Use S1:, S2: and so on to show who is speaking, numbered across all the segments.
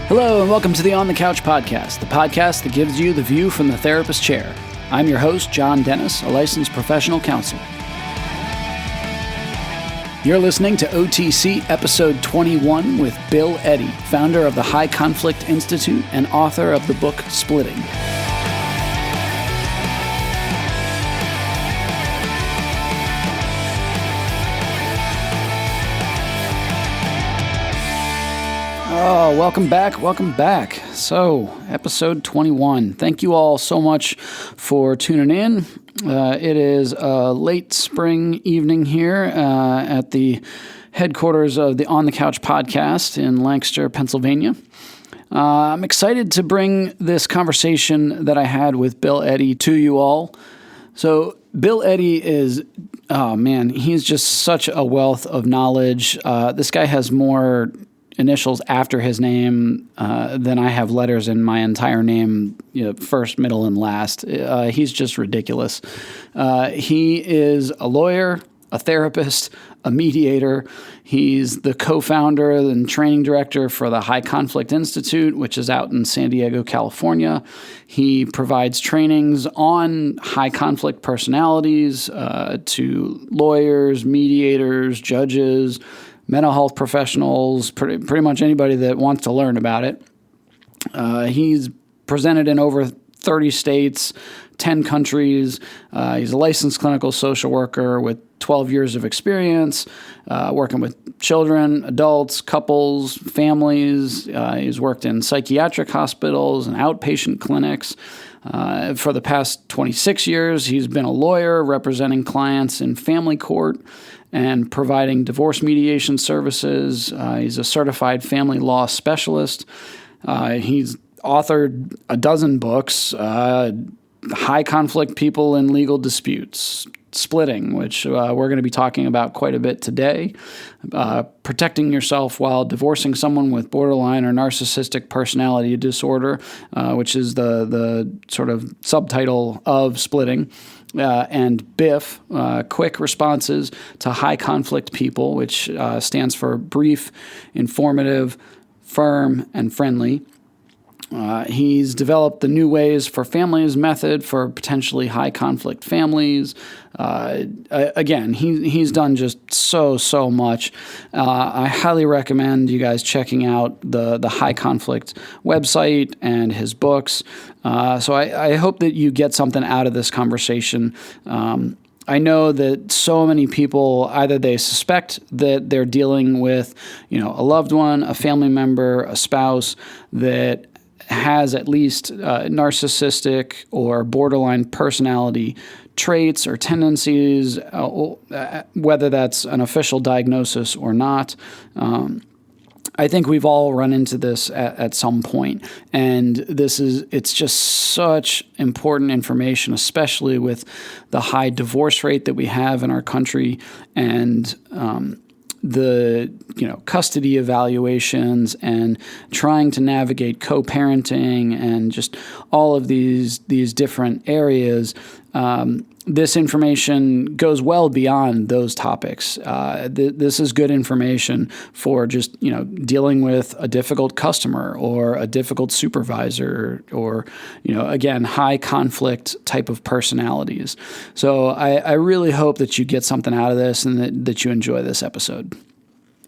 S1: Hello and welcome to the On the Couch podcast, the podcast that gives you the view from the therapist chair. I'm your host, John Dennis, a licensed professional counselor. You're listening to OTC episode 21 with Bill Eddy, founder of the High Conflict Institute and author of the book Splitting. Oh, welcome back. So, episode 21. Thank you all so much for tuning in. It is a late spring evening here at the headquarters of the On the Couch podcast in Lancaster, Pennsylvania. I'm excited to bring this conversation that I had with Bill Eddy to you all. So, Bill Eddy is, he's just such a wealth of knowledge. This guy has more initials after his name than I have letters in my entire name, first, middle, and last. He's just ridiculous. He is a lawyer, a therapist, a mediator. He's the co-founder and training director for the High Conflict Institute, which is out in San Diego, California. He provides trainings on high conflict personalities to lawyers, mediators, judges, mental health professionals, pretty much anybody that wants to learn about it. He's presented in over 30 states, 10 countries. He's a licensed clinical social worker with 12 years of experience, working with children, adults, couples, families. He's worked in psychiatric hospitals and outpatient clinics. For the past 26 years, he's been a lawyer representing clients in family court and providing divorce mediation services. He's a certified family law specialist. He's authored a dozen books, High Conflict People in Legal Disputes, Splitting, which we're going to be talking about quite a bit today, Protecting Yourself While Divorcing Someone with Borderline or Narcissistic Personality Disorder, which is the sort of subtitle of Splitting, and BIF, Quick Responses to High Conflict People, which stands for Brief, Informative, Firm, and Friendly. He's developed the New Ways for Families method for potentially high conflict families. Again, he's done just so much. I highly recommend you guys checking out the High Conflict website and his books. So I hope that you get something out of this conversation. I know that so many people, either they suspect that they're dealing with, a loved one, a family member, a spouse that has at least narcissistic or borderline personality traits or tendencies, whether that's an official diagnosis or not. I think we've all run into this at some point, and it's just such important information, especially with the high divorce rate that we have in our country and the custody evaluations and trying to navigate co-parenting and just all of these different areas. This information goes well beyond those topics. This is good information for just, dealing with a difficult customer or a difficult supervisor or, again, high conflict type of personalities. So I really hope that you get something out of this and that you enjoy this episode.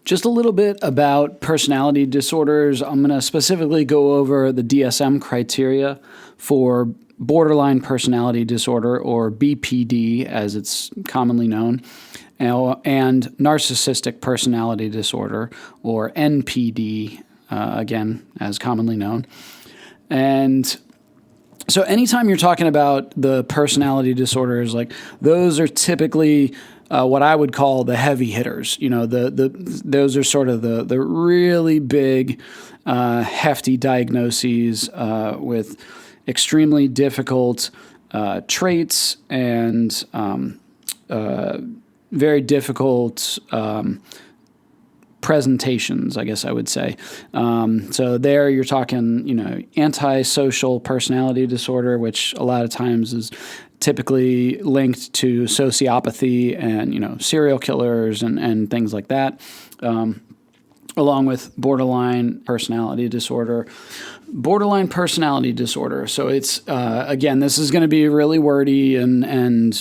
S1: Just a little bit about personality disorders. I'm going to specifically go over the DSM criteria for borderline personality disorder, or BPD as it's commonly known, and narcissistic personality disorder, or NPD, again, as commonly known. And so anytime you're talking about the personality disorders, like those are typically what I would call the heavy hitters. Those are sort of the really big, hefty diagnoses with extremely difficult traits and very difficult presentations, I guess I would say. So there you're talking, antisocial personality disorder, which a lot of times is typically linked to sociopathy and, serial killers and things like that. along with borderline personality disorder. Borderline personality disorder. So it's, again, this is going to be really wordy and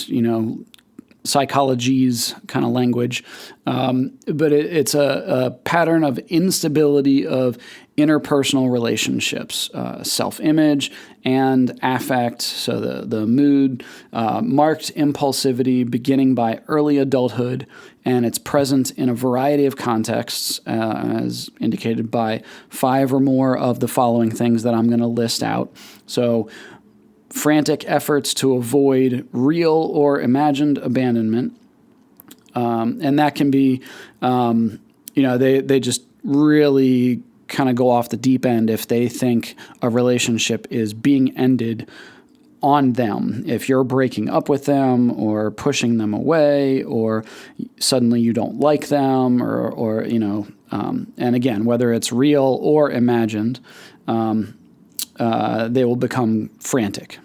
S1: psychology's kind of language. But it's a pattern of instability of interpersonal relationships, self-image and affect, so the mood, marked impulsivity beginning by early adulthood, and it's present in a variety of contexts, as indicated by 5 or more of the following things that I'm going to list out. So frantic efforts to avoid real or imagined abandonment. And that can be, they just really kind of go off the deep end if they think a relationship is being ended on them. If you're breaking up with them or pushing them away, or suddenly you don't like them, or and again, whether it's real or imagined, they will become frantic.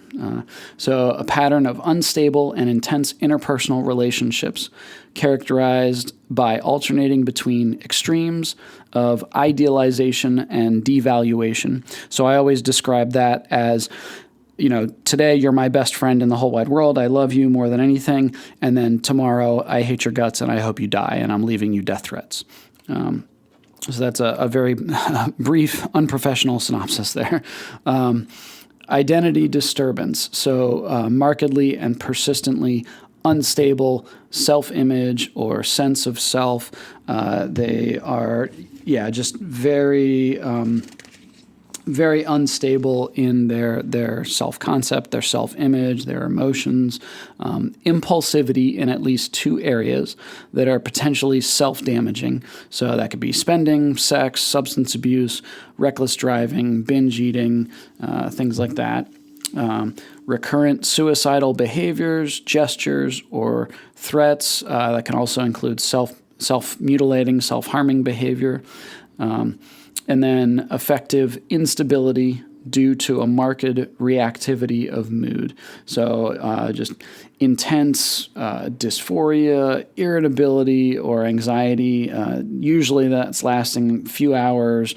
S1: So a pattern of unstable and intense interpersonal relationships characterized by alternating between extremes of idealization and devaluation. So I always describe that as, today you're my best friend in the whole wide world. I love you more than anything. And then tomorrow I hate your guts and I hope you die and I'm leaving you death threats. So that's a very brief, unprofessional synopsis there. Identity disturbance. So markedly and persistently unstable self-image or sense of self. They are, just very, very unstable in their self-concept, their self-image, their emotions, impulsivity in at least 2 areas that are potentially self-damaging. So that could be spending, sex, substance abuse, reckless driving, binge eating, things like that. Recurrent suicidal behaviors, gestures, or threats. That can also include self-mutilating, self-harming behavior. And then affective instability due to a marked reactivity of mood. So just intense dysphoria, irritability, or anxiety. Usually that's lasting a few hours,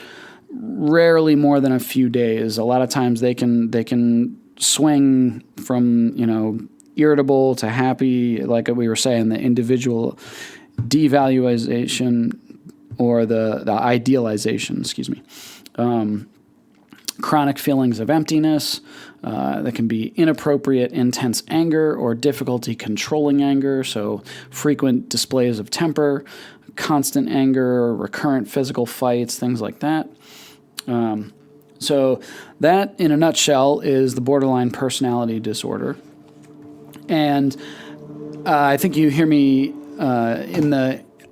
S1: rarely more than a few days. A lot of times they can swing from, irritable to happy, like we were saying, the individual devaluation or the idealization, chronic feelings of emptiness. That can be inappropriate, intense anger or difficulty controlling anger, so frequent displays of temper, constant anger, recurrent physical fights, things like that. So that, in a nutshell, is the borderline personality disorder. And I think you hear me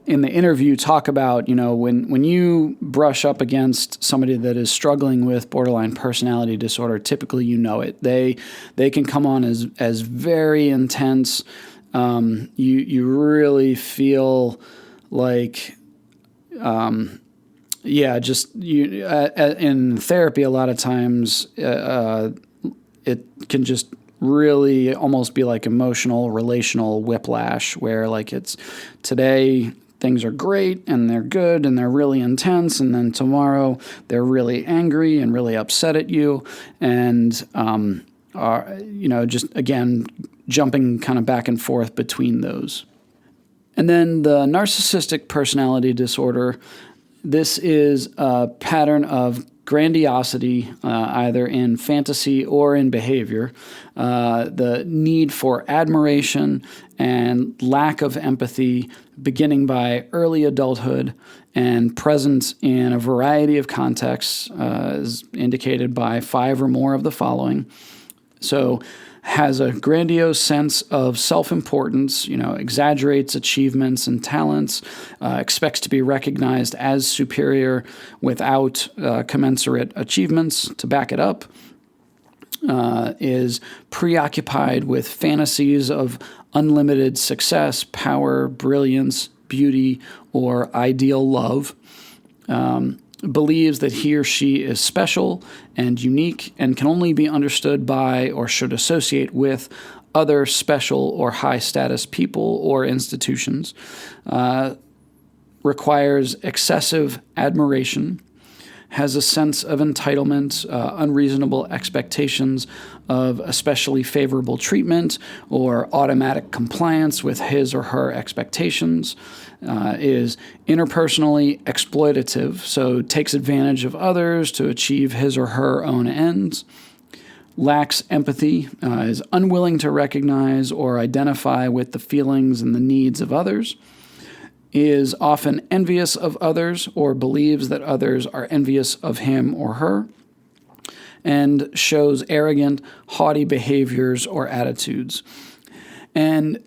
S1: in the interview talk about, when you brush up against somebody that is struggling with borderline personality disorder, typically it. They can come on as very intense. You really feel like, in therapy a lot of times it can just really almost be like emotional, relational whiplash, where like it's today things are great and they're good and they're really intense, and then tomorrow they're really angry and really upset at you, and are just again jumping kind of back and forth between those. And then the narcissistic personality disorder. This is a pattern of grandiosity, either in fantasy or in behavior, the need for admiration and lack of empathy beginning by early adulthood and present in a variety of contexts, is indicated by 5 or more of the following. So has a grandiose sense of self-importance, exaggerates achievements and talents, expects to be recognized as superior without commensurate achievements to back it up, is preoccupied with fantasies of unlimited success, power, brilliance, beauty, or ideal love, believes that he or she is special and unique and can only be understood by or should associate with other special or high-status people or institutions, requires excessive admiration, has a sense of entitlement, unreasonable expectations of especially favorable treatment or automatic compliance with his or her expectations, is interpersonally exploitative, so takes advantage of others to achieve his or her own ends, lacks empathy, is unwilling to recognize or identify with the feelings and the needs of others, is often envious of others or believes that others are envious of him or her, and shows arrogant, haughty behaviors or attitudes. And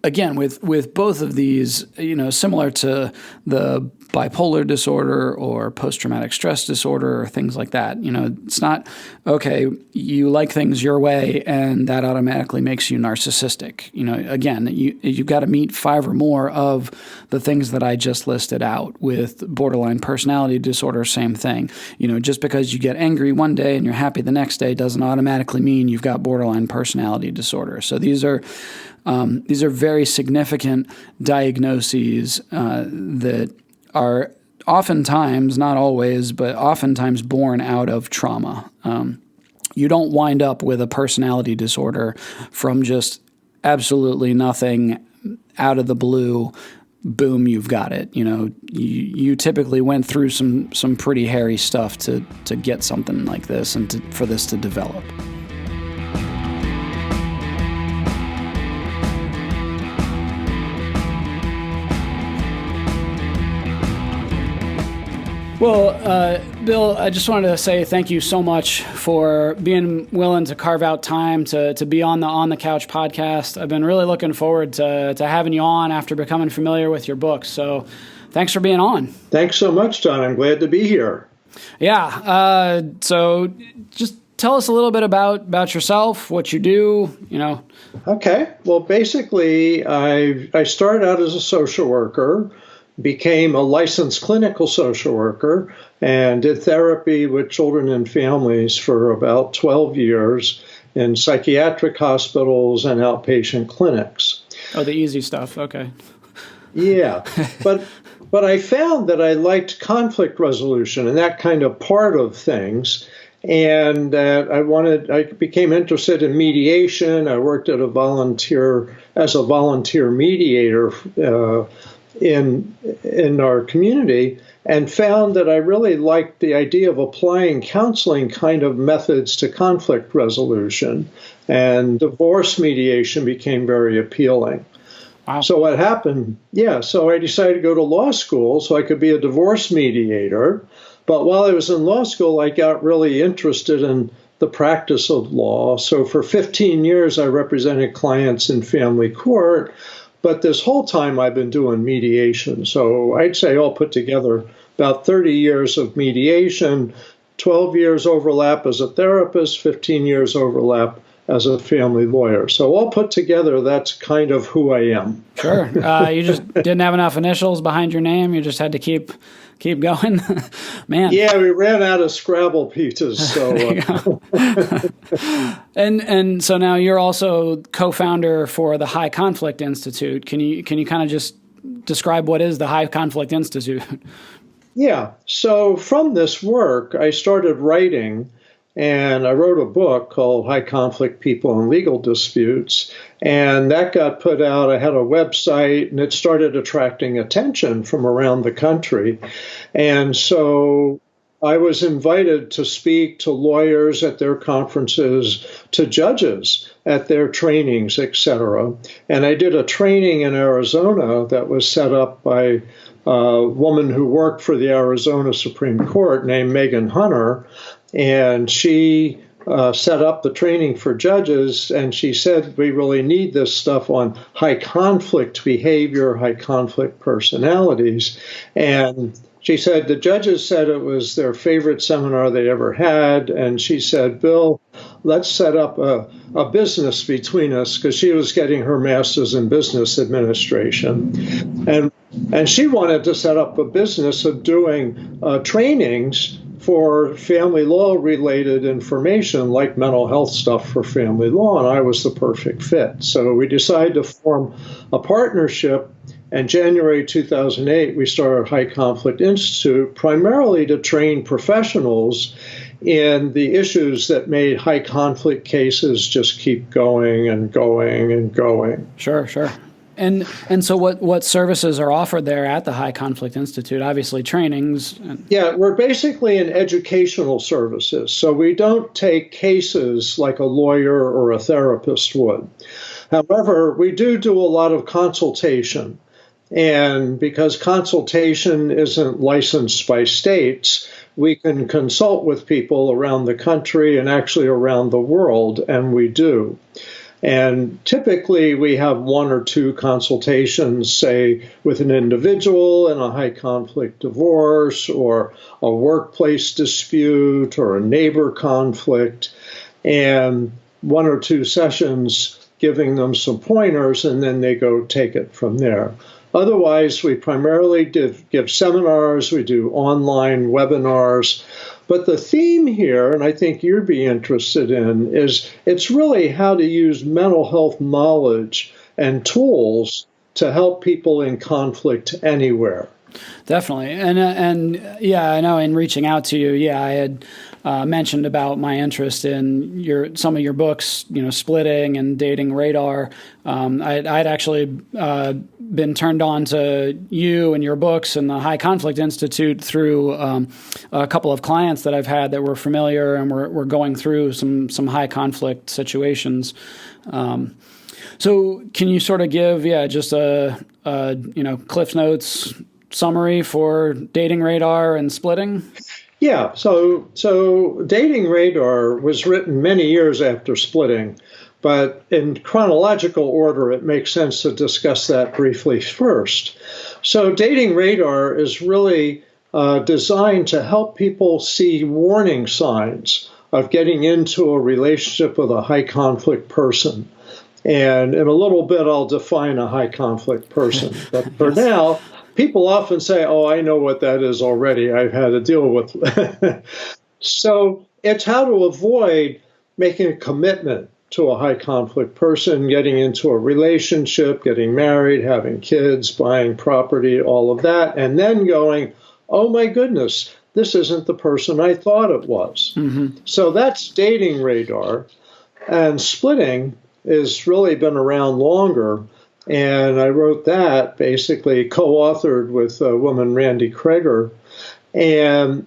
S1: again, with both of these, similar to the bipolar disorder or post-traumatic stress disorder or things like that, it's not, okay, you like things your way and that automatically makes you narcissistic. Again, you've got to meet 5 or more of the things that I just listed out. With borderline personality disorder, same thing. Just because you get angry one day and you're happy the next day doesn't automatically mean you've got borderline personality disorder. So these are very significant diagnoses that are oftentimes, not always, but oftentimes born out of trauma. You don't wind up with a personality disorder from just absolutely nothing out of the blue. Boom, you've got it. You typically went through some pretty hairy stuff to get something like this and for this to develop. Well, Bill, I just wanted to say thank you so much for being willing to carve out time to be on the Couch podcast. I've been really looking forward to having you on after becoming familiar with your books. So thanks for being on.
S2: Thanks so much, John. I'm glad to be here.
S1: Yeah. So just tell us a little bit about yourself, what you do,
S2: Okay. Well, basically, I started out as a social worker, became a licensed clinical social worker, and did therapy with children and families for about 12 years in psychiatric hospitals and outpatient clinics.
S1: Oh, the easy stuff. Okay.
S2: Yeah. But I found that I liked conflict resolution and that kind of part of things. And that I became interested in mediation. I worked as a volunteer mediator in our community, and found that I really liked the idea of applying counseling kind of methods to conflict resolution, and divorce mediation became very appealing.
S1: Wow.
S2: So what happened? So I decided to go to law school so I could be a divorce mediator. But while I was in law school, I got really interested in the practice of law. So for 15 years, I represented clients in family court. But this whole time I've been doing mediation. So I'd say all put together about 30 years of mediation, 12 years overlap as a therapist, 15 years overlap as a family lawyer. So all put together, that's kind of who I am.
S1: Sure. You just didn't have enough initials behind your name. You just had to keep going. Man.
S2: Yeah, we ran out of Scrabble pieces. So
S1: and so now you're also co-founder for the High Conflict Institute. Can you kind of just describe what is the High Conflict Institute?
S2: Yeah. So from this work, I started writing. And I wrote a book called High Conflict People and Legal Disputes, and that got put out. I had a website, and it started attracting attention from around the country. And so I was invited to speak to lawyers at their conferences, to judges at their trainings, etc. And I did a training in Arizona that was set up by a woman who worked for the Arizona Supreme Court named Megan Hunter. And she set up the training for judges, and she said, we really need this stuff on high conflict behavior, high conflict personalities. And she said the judges said it was their favorite seminar they ever had. And she said, Bill, let's set up a business between us, because she was getting her master's in business administration. And she wanted to set up a business of doing trainings for family law related information, like mental health stuff for family law, and I was the perfect fit. So we decided to form a partnership And January 2008, we started High Conflict Institute primarily to train professionals in the issues that made high conflict cases just keep going and going and going.
S1: Sure, sure. And so what services are offered there at the High Conflict Institute? Obviously trainings.
S2: Yeah, we're basically in educational services. So we don't take cases like a lawyer or a therapist would. However, we do a lot of consultation. And because consultation isn't licensed by states, we can consult with people around the country and actually around the world, and we do. And typically we have one or two consultations, say, with an individual in a high conflict divorce or a workplace dispute or a neighbor conflict, and one or two sessions giving them some pointers, and then they go take it from there. Otherwise, we primarily give seminars, we do online webinars. But the theme here, and I think you'd be interested in, is it's really how to use mental health knowledge and tools to help people in conflict anywhere.
S1: Definitely. And yeah, I know in reaching out to you, I had mentioned about my interest in some of your books, Splitting and Dating Radar. I'd actually been turned on to you and your books and the High Conflict Institute through a couple of clients that I've had that were familiar and were going through some high conflict situations. So can you sort of give, just a Cliff Notes summary for Dating Radar and Splitting?
S2: Yeah, so Dating Radar was written many years after Splitting, but in chronological order, it makes sense to discuss that briefly first. So Dating Radar is really designed to help people see warning signs of getting into a relationship with a high conflict person. And in a little bit, I'll define a high conflict person. But for now, people often say, oh, I know what that is already. I've had to deal with it. So it's how to avoid making a commitment to a high conflict person, getting into a relationship, getting married, having kids, buying property, all of that, and then going, oh, my goodness, this isn't the person I thought it was. Mm-hmm. So that's Dating Radar. And Splitting has really been around longer. And I wrote that basically co-authored with a woman, Randy Kreger. And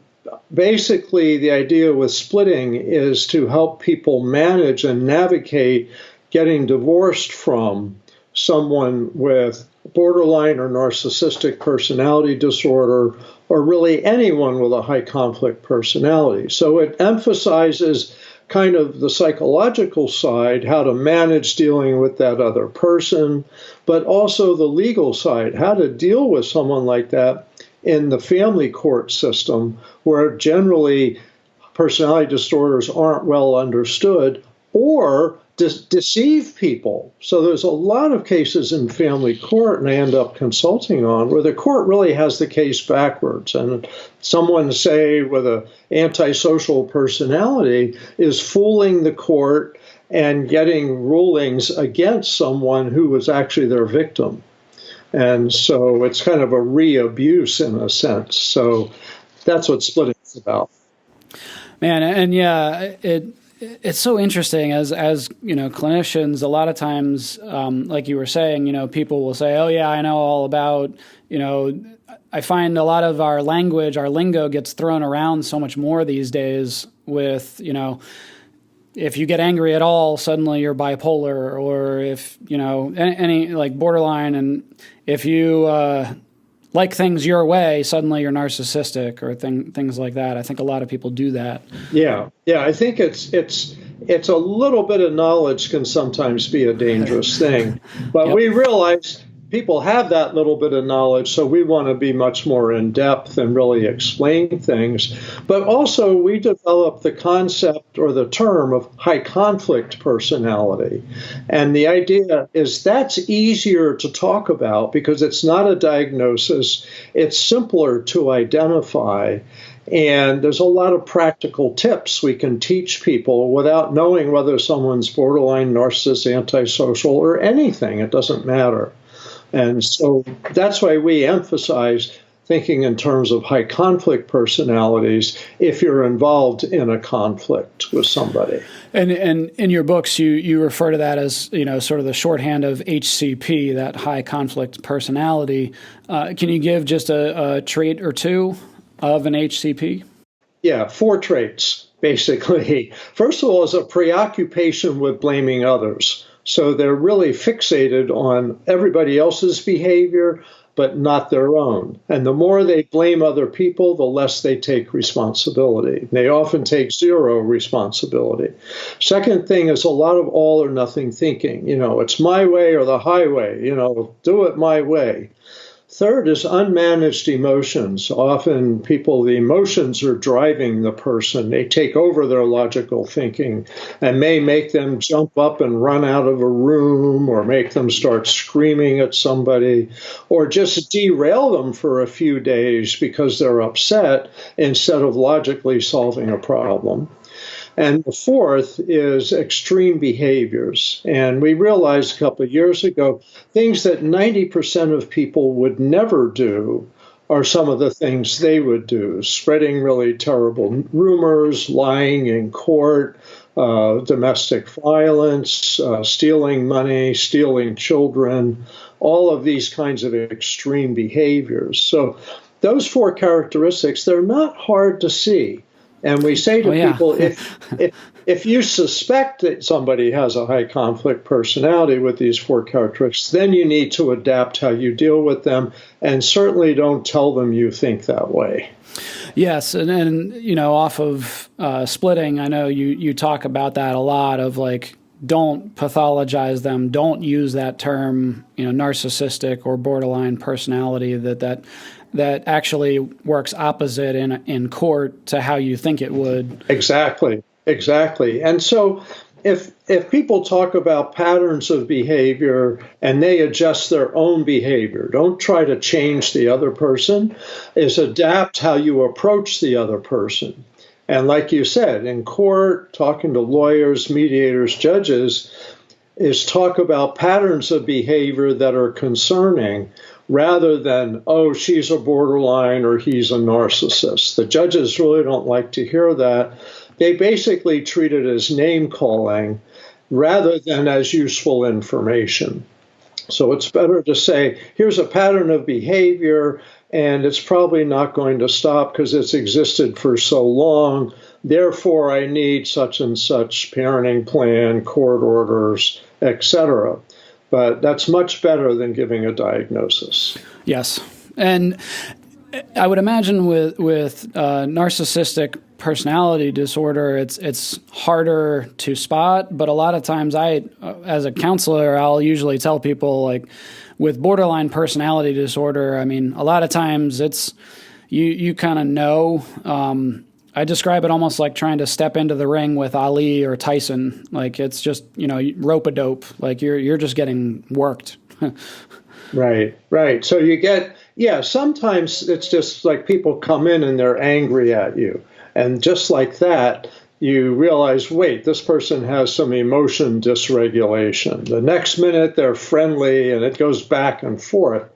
S2: basically the idea with Splitting is to help people manage and navigate getting divorced from someone with borderline or narcissistic personality disorder, or really anyone with a high conflict personality. So it emphasizes kind of the psychological side, how to manage dealing with that other person, but also the legal side, how to deal with someone like that in the family court system, where generally personality disorders aren't well understood or deceive people. So there's a lot of cases in family court, and I end up consulting on, where the court really has the case backwards. And someone, say, with an antisocial personality is fooling the court and getting rulings against someone who was actually their victim. And so it's kind of a re-abuse in a sense. So that's what Splitting is about.
S1: Man, and it's so interesting as clinicians. A lot of times, like you were saying, people will say, "Oh yeah, I know all about." I find a lot of our language, our lingo, gets thrown around so much more these days. With if you get angry at all, suddenly you're bipolar, or if any like borderline, and if you like things your way, suddenly you're narcissistic, or things like that. I think a lot of people do that.
S2: Yeah. I think it's a little bit of knowledge can sometimes be a dangerous thing, but we realize people have that little bit of knowledge, so we want to be much more in depth and really explain things. But also, we developed the concept or the term of high conflict personality. And the idea is that's easier to talk about because it's not a diagnosis, it's simpler to identify. And there's a lot of practical tips we can teach people without knowing whether someone's borderline, narcissist, antisocial, or anything. It doesn't matter. And so that's why we emphasize thinking in terms of high conflict personalities if you're involved in a conflict with somebody.
S1: And in your books, you refer to that as, sort of the shorthand of HCP, that high conflict personality. Can you give just a trait or two of an HCP?
S2: Yeah, 4 traits, basically. First of all, is a preoccupation with blaming others. So they're really fixated on everybody else's behavior, but not their own. And the more they blame other people, the less they take responsibility. They often take zero responsibility. Second thing is a lot of all or nothing thinking. It's my way or the highway, do it my way. Third is unmanaged emotions. Often the emotions are driving the person. They take over their logical thinking and may make them jump up and run out of a room, or make them start screaming at somebody, or just derail them for a few days because they're upset instead of logically solving a problem. And the fourth is extreme behaviors. And we realized a couple of years ago, things that 90% of people would never do are some of the things they would do. Spreading really terrible rumors, lying in court, domestic violence, stealing money, stealing children, all of these kinds of extreme behaviors. So those 4 characteristics, they're not hard to see. And we say to people, if you suspect that somebody has a high conflict personality with these 4 characteristics, then you need to adapt how you deal with them, and certainly don't tell them you think that way.
S1: Yes, and off of splitting, I know you talk about that a lot, of like, don't pathologize them, don't use that term, narcissistic or borderline personality, that actually works opposite in court to how you think it would.
S2: Exactly. And so if people talk about patterns of behavior and they adjust their own behavior, don't try to change the other person, is adapt how you approach the other person. And like you said, in court, talking to lawyers, mediators, judges, is talk about patterns of behavior that are concerning, rather than, oh, she's a borderline or he's a narcissist. The judges really don't like to hear that. They basically treat it as name calling rather than as useful information. So it's better to say, here's a pattern of behavior, and it's probably not going to stop because it's existed for so long. Therefore, I need such and such parenting plan, court orders, etc. But that's much better than giving a diagnosis.
S1: Yes. And I would imagine with narcissistic personality disorder, it's harder to spot. But a lot of times as a counselor, I'll usually tell people, like, with borderline personality disorder, I mean, a lot of times it's you kind of know. I describe it almost like trying to step into the ring with Ali or Tyson. Like, it's just, rope-a-dope. Like, you're just getting worked.
S2: Right. So you get, sometimes it's just like people come in and they're angry at you. And just like that, you realize, wait, this person has some emotion dysregulation. The next minute they're friendly, and it goes back and forth.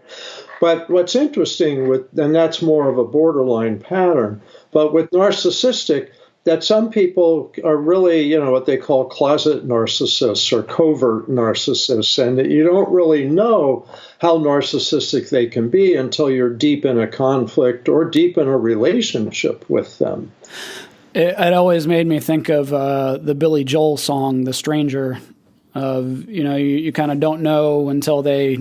S2: But what's interesting and that's more of a borderline pattern, but with narcissistic, that some people are really, what they call closet narcissists or covert narcissists, and that you don't really know how narcissistic they can be until you're deep in a conflict or deep in a relationship with them.
S1: It always made me think of the Billy Joel song, "The Stranger." Of, you kind of don't know until they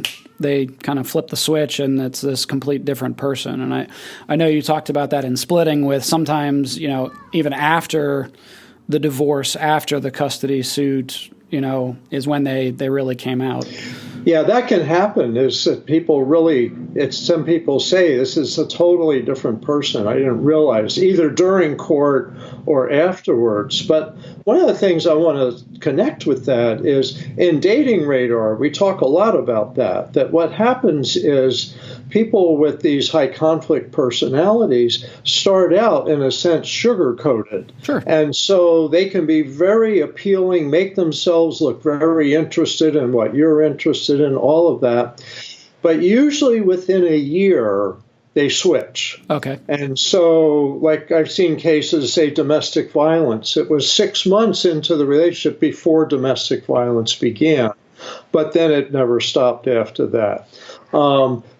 S1: kind of flip the switch and it's this complete different person. And I know you talked about that in splitting, with sometimes, even after the divorce, after the custody suit, is when they really came out.
S2: Yeah, that can happen. Is that some people say this is a totally different person. I didn't realize, either during court or afterwards. But one of the things I want to connect with that is in Dating Radar, we talk a lot about that what happens is people with these high conflict personalities start out, in a sense, sugar-coated.
S1: Sure.
S2: And so they can be very appealing, make themselves look very interested in what you're interested in, all of that. but usually within a year, they switch.
S1: Okay.
S2: And so, like I've seen cases, say domestic violence, it was 6 months into the relationship before domestic violence began, but then it never stopped after that.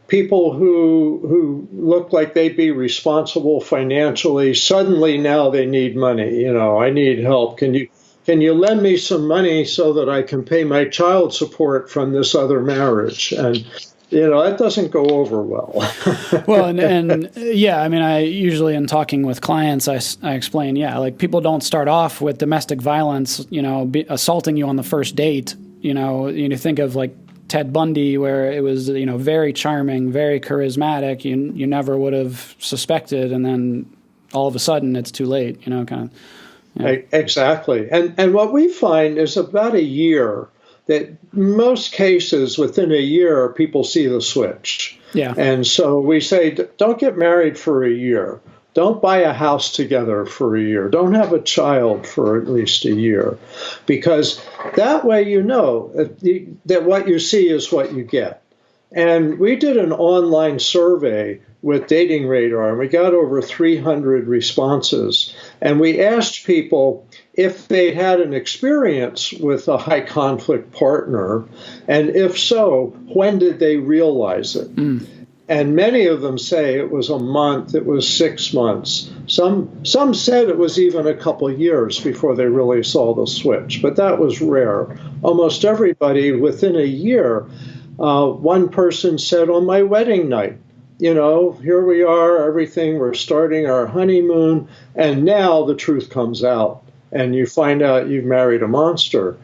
S2: People who look like they'd be responsible financially, suddenly now they need money. I need help. Can you lend me some money so that I can pay my child support from this other marriage? And that doesn't go over well.
S1: Well, and yeah, I mean, I usually in talking with clients, I explain, like people don't start off with domestic violence, assaulting you on the first date. You think of like Ted Bundy, where it was, very charming, very charismatic. You never would have suspected, and then all of a sudden it's too late. Kind of. Yeah.
S2: Exactly, and what we find is about a year. That most cases within a year, people see the switch.
S1: Yeah.
S2: And so we say, don't get married for a year. Don't buy a house together for a year. Don't have a child for at least a year. Because that way that what you see is what you get. And we did an online survey with Dating Radar, and we got over 300 responses. And we asked people if they had an experience with a high conflict partner, and if so, when did they realize it? And many of them say it was a month, it was 6 months. Some said it was even a couple of years before they really saw the switch, but that was rare. Almost everybody within a year. One person said on my wedding night, here we are, everything, we're starting our honeymoon, and now the truth comes out, and you find out you've married a monster.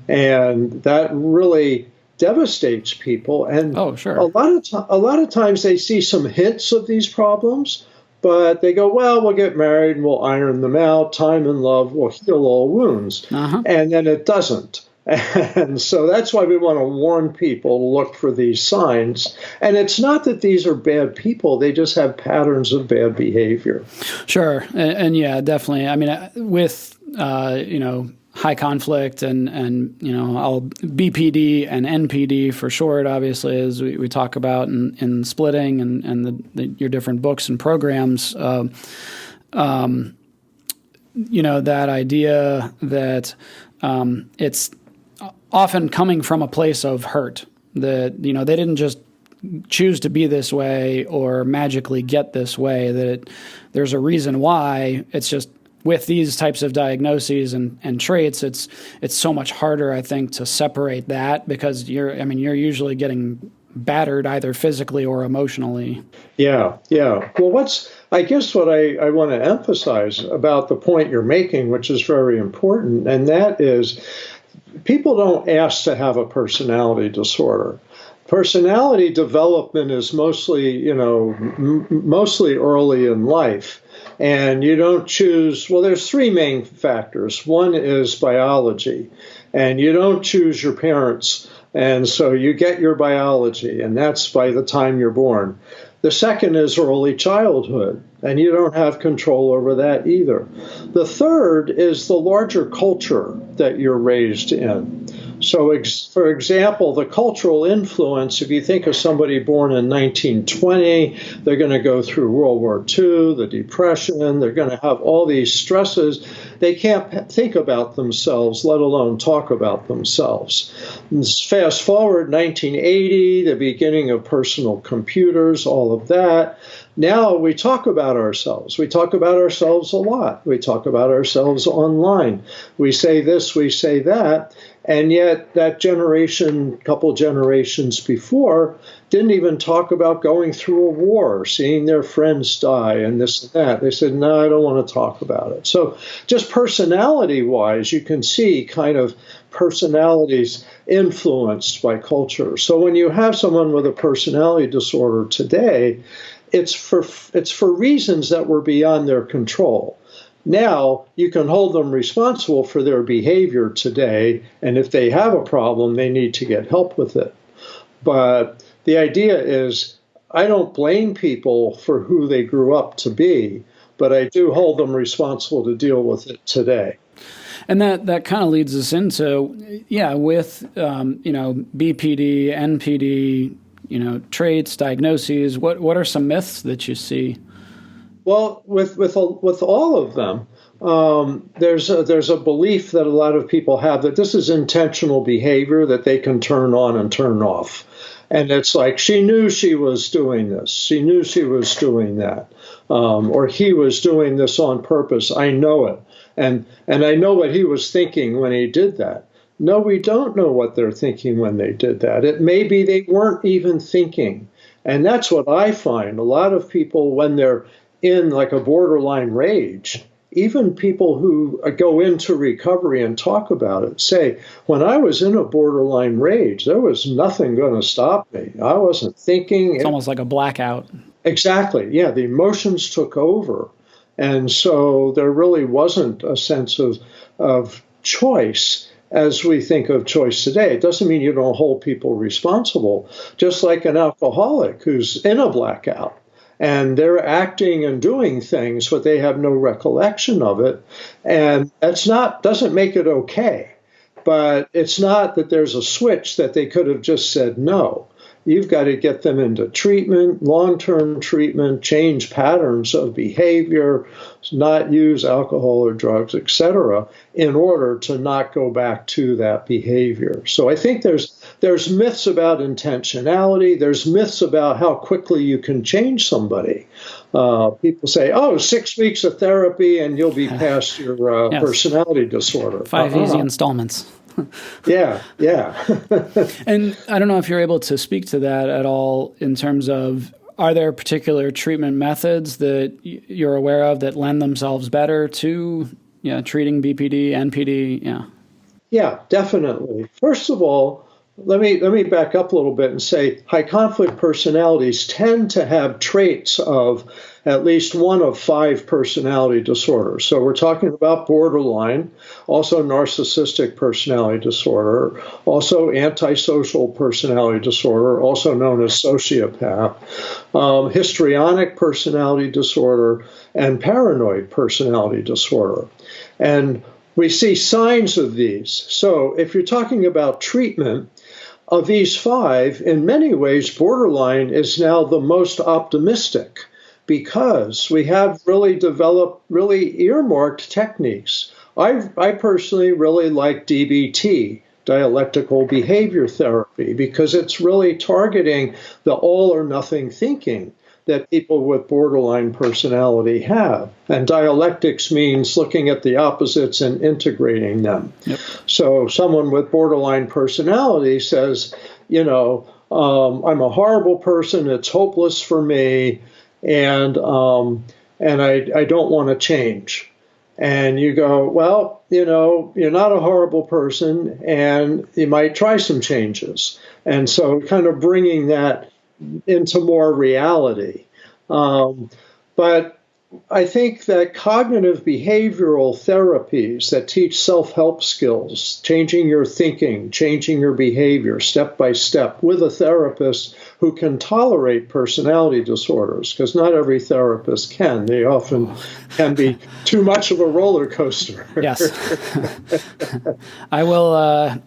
S2: And that really devastates people. And
S1: oh, sure.
S2: a lot of times they see some hints of these problems, but they go, well, we'll get married and we'll iron them out. Time and love will heal all wounds.
S1: Uh-huh.
S2: And then it doesn't. And so that's why we want to warn people to look for these signs. And it's not that these are bad people. They just have patterns of bad behavior.
S1: Sure. And yeah, definitely. I mean, with, high conflict and I'll BPD and NPD for short, obviously, as we talk about in Splitting and your different books and programs, that idea that it's often coming from a place of hurt, that, they didn't just choose to be this way or magically get this way, that there's a reason why. It's just with these types of diagnoses and traits, it's so much harder, I think, to separate that, because you're usually getting battered either physically or emotionally. Yeah.
S2: Well, I guess what I want to emphasize about the point you're making, which is very important, and that is people don't ask to have a personality disorder. Personality development is mostly early in life. And you don't choose, well, there's three main factors. One is biology, and you don't choose your parents. And so you get your biology, and that's by the time you're born. The second is early childhood, and you don't have control over that either. The third is the larger culture that you're raised in. So, for example, the cultural influence, if you think of somebody born in 1920, they're going to go through World War II, the Depression, they're going to have all these stresses. They can't think about themselves, let alone talk about themselves. And fast forward 1980, the beginning of personal computers, all of that. Now we talk about ourselves. We talk about ourselves a lot. We talk about ourselves online. We say this, we say that. And yet that generation, couple generations before, didn't even talk about going through a war, seeing their friends die and this and that. They said, no, I don't want to talk about it. So just personality-wise, you can see kind of personalities influenced by culture. So when you have someone with a personality disorder today, it's for reasons that were beyond their control. Now you can hold them responsible for their behavior today, and if they have a problem, they need to get help with it. But the idea is, I don't blame people for who they grew up to be, but I do hold them responsible to deal with it today.
S1: And that kind of leads us into, with BPD, NPD, traits, diagnoses? What are some myths that you see?
S2: Well, with all of them, there's a belief that a lot of people have that this is intentional behavior that they can turn on and turn off. And it's like, she knew she was doing this. She knew she was doing that. Or he was doing this on purpose. I know it. And I know what he was thinking when he did that. No, we don't know what they're thinking when they did that. It may be they weren't even thinking. And that's what I find. A lot of people, when they're in like a borderline rage, even people who go into recovery and talk about it say, when I was in a borderline rage, there was nothing going to stop me. I wasn't thinking.
S1: It's almost like a blackout.
S2: Exactly. Yeah, the emotions took over. And so there really wasn't a sense of choice as we think of choice today. It doesn't mean you don't hold people responsible, just like an alcoholic who's in a blackout. And they're acting and doing things, but they have no recollection of it. And that's doesn't make it okay. But it's not that there's a switch that they could have just said no. You've got to get them into treatment, long-term treatment, change patterns of behavior, not use alcohol or drugs, etc., in order to not go back to that behavior. So I think there's myths about intentionality. There's myths about how quickly you can change somebody. People say, 6 weeks of therapy and you'll be past your
S1: yes.
S2: personality disorder.
S1: 5 easy installments.
S2: Yeah.
S1: And I don't know if you're able to speak to that at all in terms of, are there particular treatment methods that you're aware of that lend themselves better to treating BPD, NPD?
S2: Yeah, definitely. First of all, let me back up a little bit and say high conflict personalities tend to have traits of at least one of 5 personality disorders. So we're talking about borderline, also narcissistic personality disorder, also antisocial personality disorder, also known as sociopath, histrionic personality disorder, and paranoid personality disorder. And we see signs of these. So if you're talking about treatment, of these 5, in many ways, borderline is now the most optimistic because we have really developed really earmarked techniques. I personally really like DBT, dialectical behavior therapy, because it's really targeting the all or nothing thinking that people with borderline personality have. And dialectics means looking at the opposites and integrating them. Yep. So someone with borderline personality says, I'm a horrible person, it's hopeless for me, and I don't want to change. And you go, well, you're not a horrible person, and you might try some changes. And so kind of bringing that into more reality. But I think that cognitive behavioral therapies that teach self-help skills, changing your thinking, changing your behavior step by step with a therapist who can tolerate personality disorders, because not every therapist can. They often can be too much of a roller coaster.
S1: Yes. I will...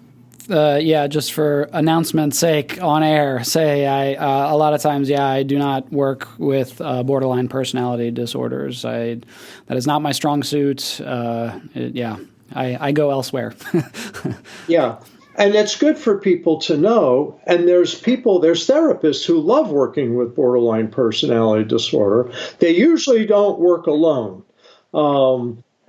S1: just for announcement's sake, on air, say a lot of times, I do not work with borderline personality disorders. That is not my strong suit. I go elsewhere.
S2: Yeah, and it's good for people to know. And there's therapists who love working with borderline personality disorder. They usually don't work alone.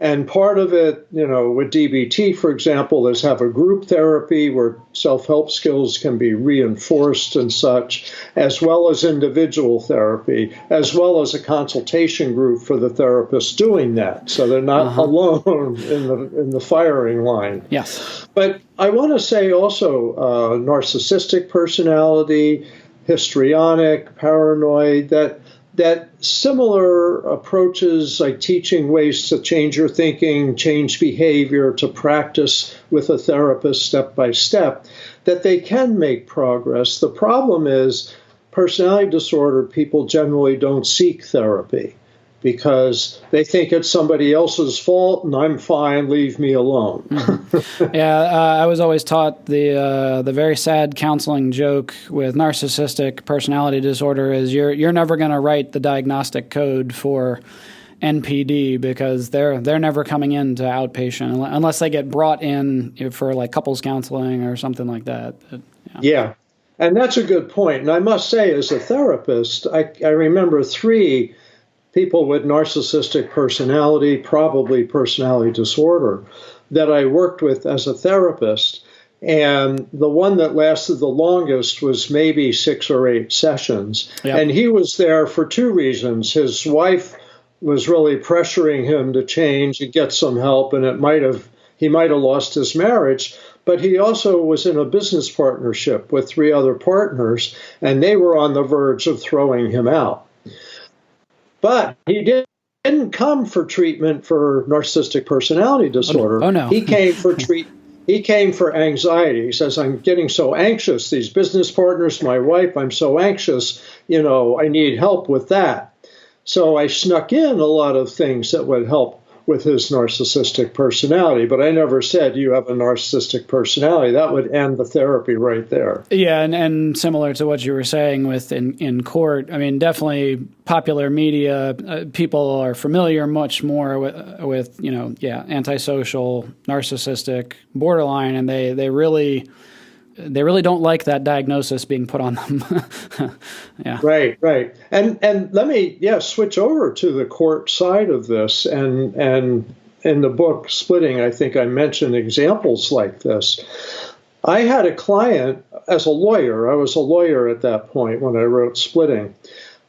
S2: And part of it, with DBT, for example, is have a group therapy where self-help skills can be reinforced and such, as well as individual therapy, as well as a consultation group for the therapist doing that. So they're not alone in the firing line.
S1: Yes.
S2: But I want to say also narcissistic personality, histrionic, paranoid, that similar approaches like teaching ways to change your thinking, change behavior, to practice with a therapist step by step, that they can make progress. The problem is personality disorder people generally don't seek therapy because they think it's somebody else's fault and I'm fine, leave me alone.
S1: Mm-hmm. Yeah, I was always taught the very sad counseling joke with narcissistic personality disorder is you're never going to write the diagnostic code for NPD because they're never coming into outpatient unless they get brought in for like couples counseling or something like that.
S2: Yeah. And that's a good point. And I must say, as a therapist, I remember 3 people with narcissistic personality, probably personality disorder, that I worked with as a therapist. And the one that lasted the longest was maybe 6 or 8 sessions. Yep. And he was there for 2 reasons. His wife was really pressuring him to change and get some help, and he might have lost his marriage. But he also was in a business partnership with 3 other partners, and they were on the verge of throwing him out. But he didn't come for treatment for narcissistic personality disorder.
S1: Oh, no.
S2: He came for He came for anxiety. He says, I'm getting so anxious. These business partners, my wife, I'm so anxious. I need help with that. So I snuck in a lot of things that would help with his narcissistic personality, but I never said you have a narcissistic personality. That would end the therapy right there.
S1: Yeah, and similar to what you were saying with in court, I mean, definitely popular media, people are familiar much more with antisocial, narcissistic, borderline, and they really don't like that diagnosis being put on them. Yeah.
S2: Right. And let me switch over to the court side of this. And in the book Splitting, I think I mentioned examples like this. I had a client as a lawyer. I was a lawyer at that point when I wrote Splitting,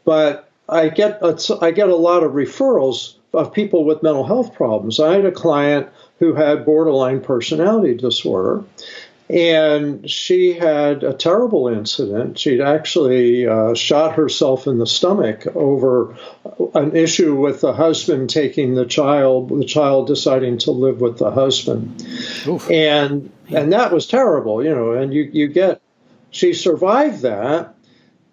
S2: but I get a lot of referrals of people with mental health problems. I had a client who had borderline personality disorder. And she had a terrible incident. She'd actually shot herself in the stomach over an issue with the husband taking the child deciding to live with the husband. Oof. And that was terrible, and she survived that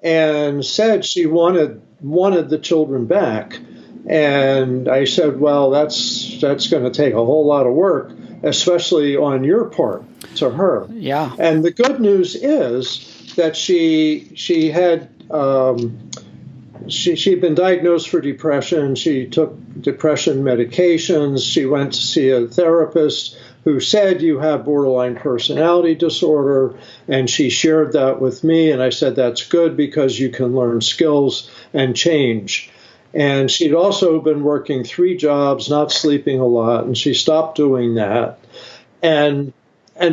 S2: and said she wanted the children back. And I said, well, that's going to take a whole lot of work, especially on your part, to her.
S1: Yeah.
S2: And the good news is that she'd been diagnosed for depression. She took depression medications. She went to see a therapist who said, you have borderline personality disorder. And she shared that with me. And I said, that's good because you can learn skills and change. And she'd also been working 3 jobs, not sleeping a lot, and she stopped doing that and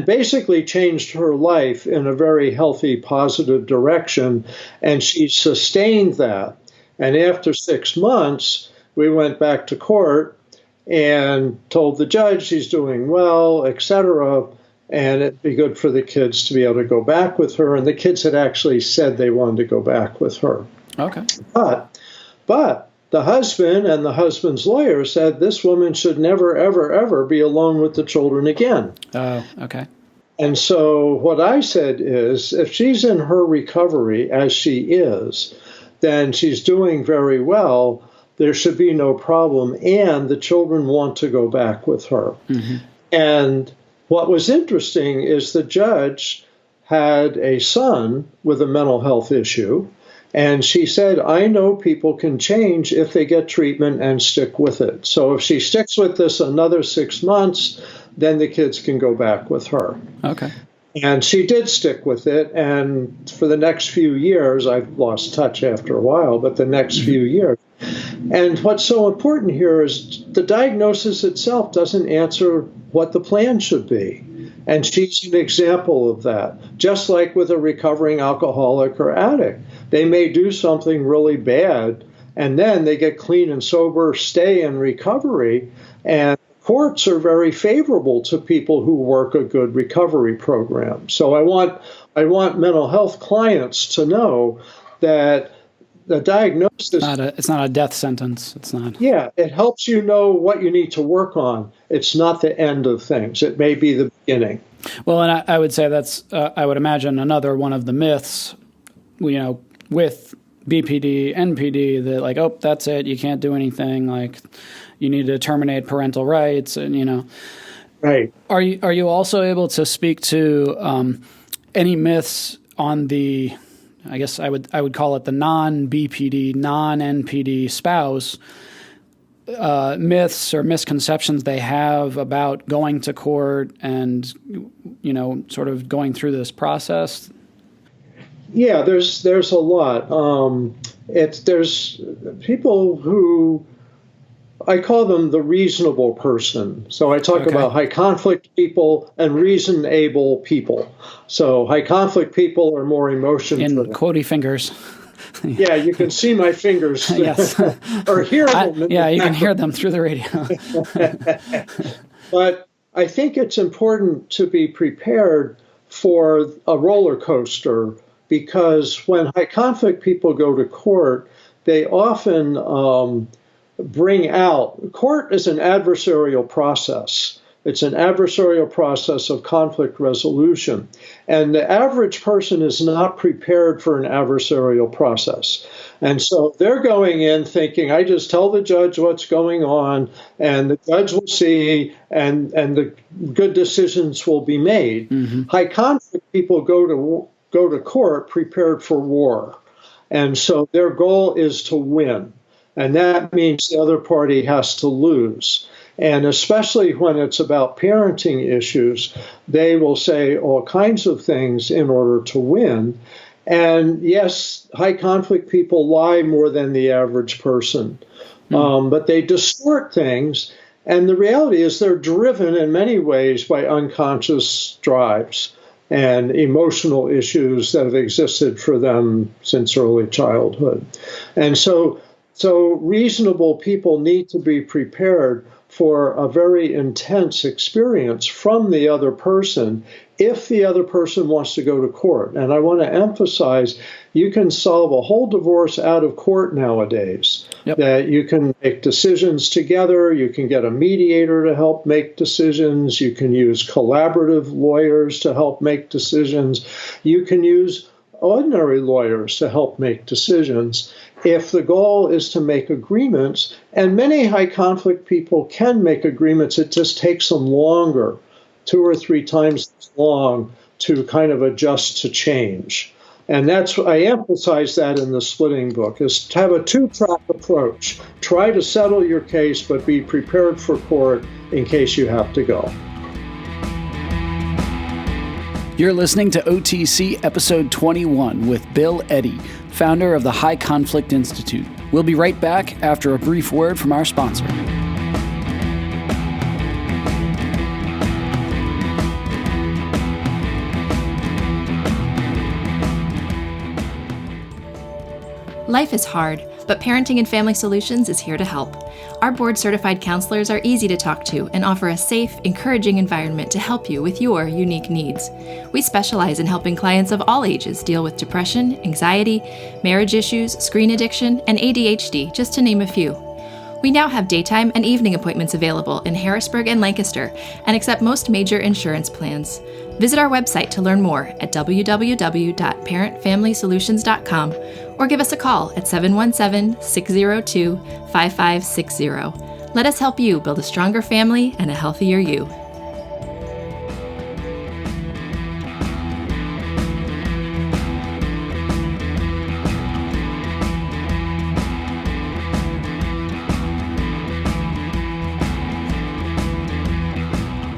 S2: basically changed her life in a very healthy, positive direction, and she sustained that. And after 6 months, we went back to court and told the judge she's doing well, etc., and it'd be good for the kids to be able to go back with her. And the kids had actually said they wanted to go back with her.
S1: Okay.
S2: But the husband and the husband's lawyer said this woman should never, ever, ever be alone with the children again.
S1: Oh, okay.
S2: And so what I said is, if she's in her recovery, as she is, then she's doing very well. There should be no problem. And the children want to go back with her. Mm-hmm. And what was interesting is the judge had a son with a mental health issue. And she said, I know people can change if they get treatment and stick with it. So if she sticks with this another 6 months, then the kids can go back with her.
S1: Okay.
S2: And she did stick with it. And for the next few years, I've lost touch after a while, but the next few years. And what's so important here is the diagnosis itself doesn't answer what the plan should be. And she's an example of that. Just like with a recovering alcoholic or addict. They may do something really bad, and then they get clean and sober, stay in recovery, and courts are very favorable to people who work a good recovery program. So I want mental health clients to know that the diagnosis...
S1: It's not a death sentence. It's not.
S2: Yeah, it helps you know what you need to work on. It's not the end of things. It may be the beginning.
S1: Well, and I would say that's, I would imagine, another one of the myths, with BPD, NPD, that like, oh, that's it, you can't do anything, like you need to terminate parental rights, and
S2: Right.
S1: Are you also able to speak to any myths on the, I guess I would call it the non-BPD, non-NPD spouse, myths or misconceptions they have about going to court and sort of going through this process?
S2: Yeah, there's a lot. There's people who, I call them the reasonable person. So I talk about high conflict people and reasonable people. So high conflict people are more emotion driven.
S1: In quotey fingers.
S2: Yeah, you can see my fingers.
S1: Yes.
S2: Or hear them.
S1: You can hear them through the radio.
S2: But I think it's important to be prepared for a roller coaster, because when high conflict people go to court, they often bring out, court is an adversarial process. It's an adversarial process of conflict resolution. And the average person is not prepared for an adversarial process. And so they're going in thinking, I just tell the judge what's going on, and the judge will see, and the good decisions will be made. Mm-hmm. High conflict people go to court prepared for war. And so their goal is to win. And that means the other party has to lose. And especially when it's about parenting issues, they will say all kinds of things in order to win. And yes, high conflict people lie more than the average person, but they distort things. And the reality is they're driven in many ways by unconscious drives and emotional issues that have existed for them since early childhood. And so reasonable people need to be prepared for a very intense experience from the other person if the other person wants to go to court. And I want to emphasize, you can solve a whole divorce out of court nowadays. Yep. That you can make decisions together, you can get a mediator to help make decisions, you can use collaborative lawyers to help make decisions, you can use ordinary lawyers to help make decisions if the goal is to make agreements. And many high conflict people can make agreements. It just takes them longer, 2 or 3 times as long, to kind of adjust to change. And I emphasize that in the Splitting book, is to have a 2-track approach. Try to settle your case, but be prepared for court in case you have to go.
S1: You're listening to OTC Episode 21 with Bill Eddy, founder of the High Conflict Institute. We'll be right back after a brief word from our sponsor.
S3: Life is hard, but Parenting and Family Solutions is here to help. Our board-certified counselors are easy to talk to and offer a safe, encouraging environment to help you with your unique needs. We specialize in helping clients of all ages deal with depression, anxiety, marriage issues, screen addiction, and ADHD, just to name a few. We now have daytime and evening appointments available in Harrisburg and Lancaster and accept most major insurance plans. Visit our website to learn more at www.parentfamilysolutions.com or give us a call at 717-602-5560. Let us help you build a stronger family and a healthier you.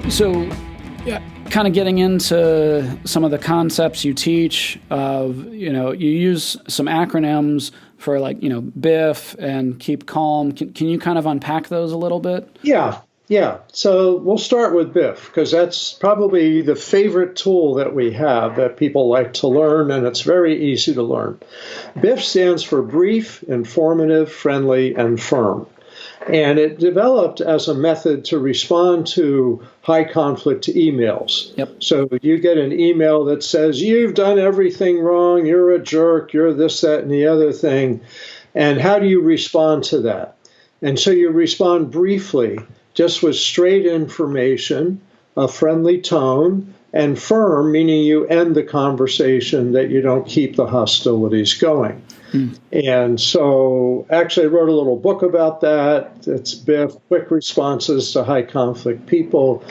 S1: So, kind of getting into some of the concepts you teach of, you use some acronyms for BIF and keep calm. Can you kind of unpack those a little bit?
S2: Yeah. So we'll start with BIF because that's probably the favorite tool that we have that people like to learn, and it's very easy to learn. BIF stands for brief, informative, friendly, and firm. And it developed as a method to respond to high conflict emails.
S1: Yep.
S2: So you get an email that says, you've done everything wrong, you're a jerk, you're this, that, and the other thing. And how do you respond to that? And so you respond briefly, just with straight information, a friendly tone, and firm, meaning you end the conversation, that you don't keep the hostilities going. And so actually I wrote a little book about that. It's BIF, Quick Responses to High Conflict People.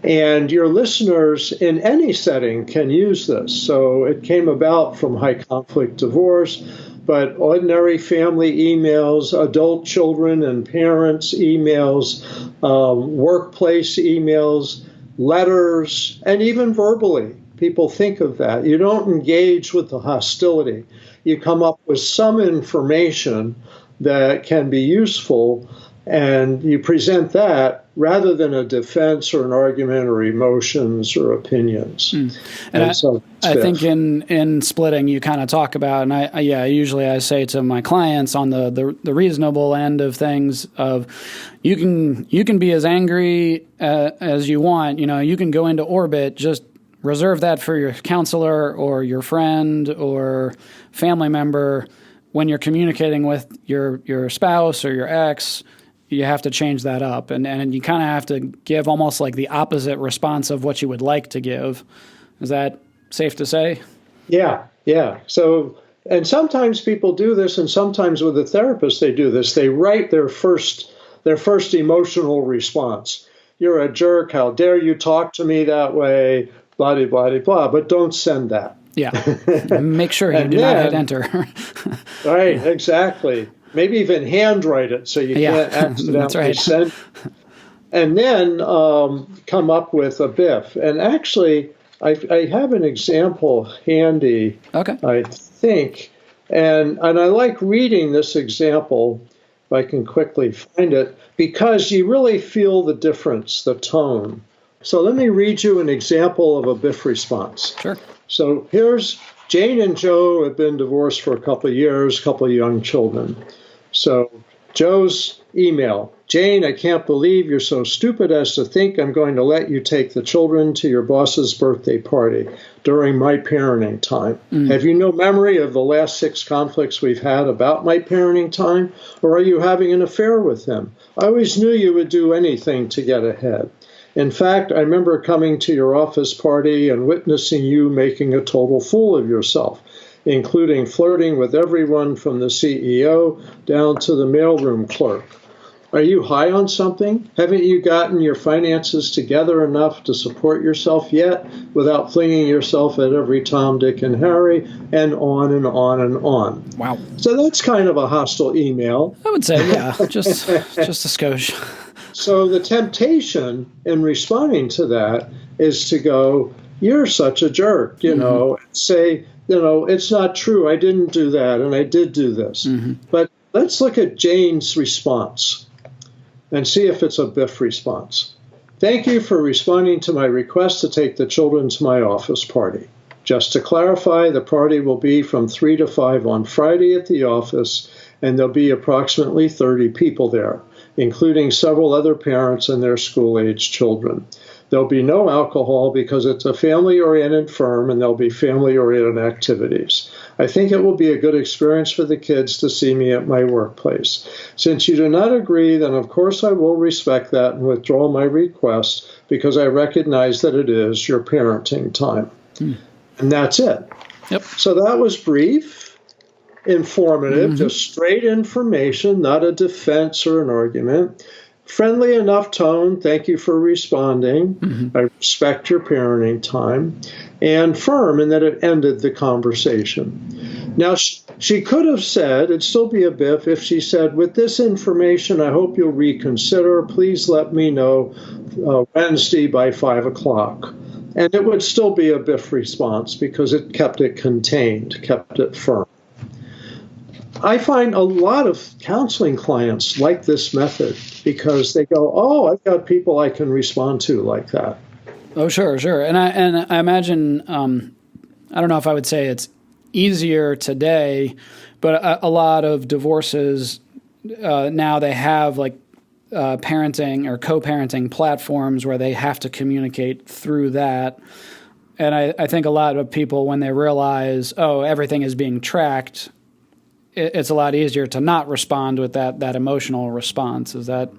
S2: And your listeners in any setting can use this. So it came about from high conflict divorce, but ordinary family emails, adult children and parents emails, workplace emails, letters, and even verbally. People think of that. You don't engage with the hostility. You come up with some information that can be useful, and you present that rather than a defense or an argument or emotions or opinions.
S1: And I think in splitting, you kind of talk about, and usually I say to my clients on the reasonable end of things, of you can be as angry as you want. You can go into orbit. Just reserve that for your counselor or your friend or family member. When you're communicating with your spouse or your ex, you have to change that up. And you kind of have to give almost like the opposite response of what you would like to give. Is that safe to say?
S2: Yeah. So, and sometimes people do this, and sometimes with a therapist they do this. They write their first emotional response. You're a jerk. How dare you talk to me that way? Blah, blah, blah, blah. But don't send that.
S1: Yeah. Make sure you do not hit enter.
S2: Right, exactly. Maybe even handwrite it so you can't accidentally send. And then come up with a BIF. And actually, I have an example handy, I think. And I like reading this example, if I can quickly find it, because you really feel the difference, the tone. So let me read you an example of a BIF response.
S1: Sure.
S2: So here's Jane and Joe have been divorced for a couple of years, couple of young children. So Joe's email, Jane, I can't believe you're so stupid as to think I'm going to let you take the children to your boss's birthday party during my parenting time. Have you no memory of the last 6 conflicts we've had about my parenting time? Or are you having an affair with him? I always knew you would do anything to get ahead. In fact, I remember coming to your office party and witnessing you making a total fool of yourself, including flirting with everyone from the CEO down to the mailroom clerk. Are you high on something? Haven't you gotten your finances together enough to support yourself yet without flinging yourself at every Tom, Dick, and Harry, and on and on and on?
S1: Wow.
S2: So that's kind of a hostile email.
S1: I would say, yeah, just a skosh.
S2: So the temptation in responding to that is to go, you're such a jerk, say, it's not true. I didn't do that, and I did do this. But let's look at Jane's response and see if it's a BIF response. Thank you for responding to my request to take the children to my office party. Just to clarify, the party will be from 3 to 5 on Friday at the office, and there'll be approximately 30 people there, including several other parents and their school-age children. There'll be no alcohol because it's a family-oriented firm, and there'll be family-oriented activities. I think it will be a good experience for the kids to see me at my workplace. Since you do not agree, then of course I will respect that and withdraw my request because I recognize that it is your parenting time. And that's it.
S1: Yep.
S2: So that was brief, informative, just straight information, not a defense or an argument. Friendly enough tone, thank you for responding. I respect your parenting time. And firm in that it ended the conversation. Now, she could have said, it'd still be a BIF if she said, with this information, I hope you'll reconsider. Please let me know Wednesday by 5 o'clock. And it would still be a BIF response because it kept it contained, kept it firm. I find a lot of counseling clients like this method because they go, oh, I've got people I can respond to like that.
S1: Oh, sure. And I imagine, I don't know if I would say it's easier today, but a lot of divorces now they have like parenting or co-parenting platforms where they have to communicate through that. And I think a lot of people, when they realize, oh, everything is being tracked, it's a lot easier to not respond with that emotional response. Is that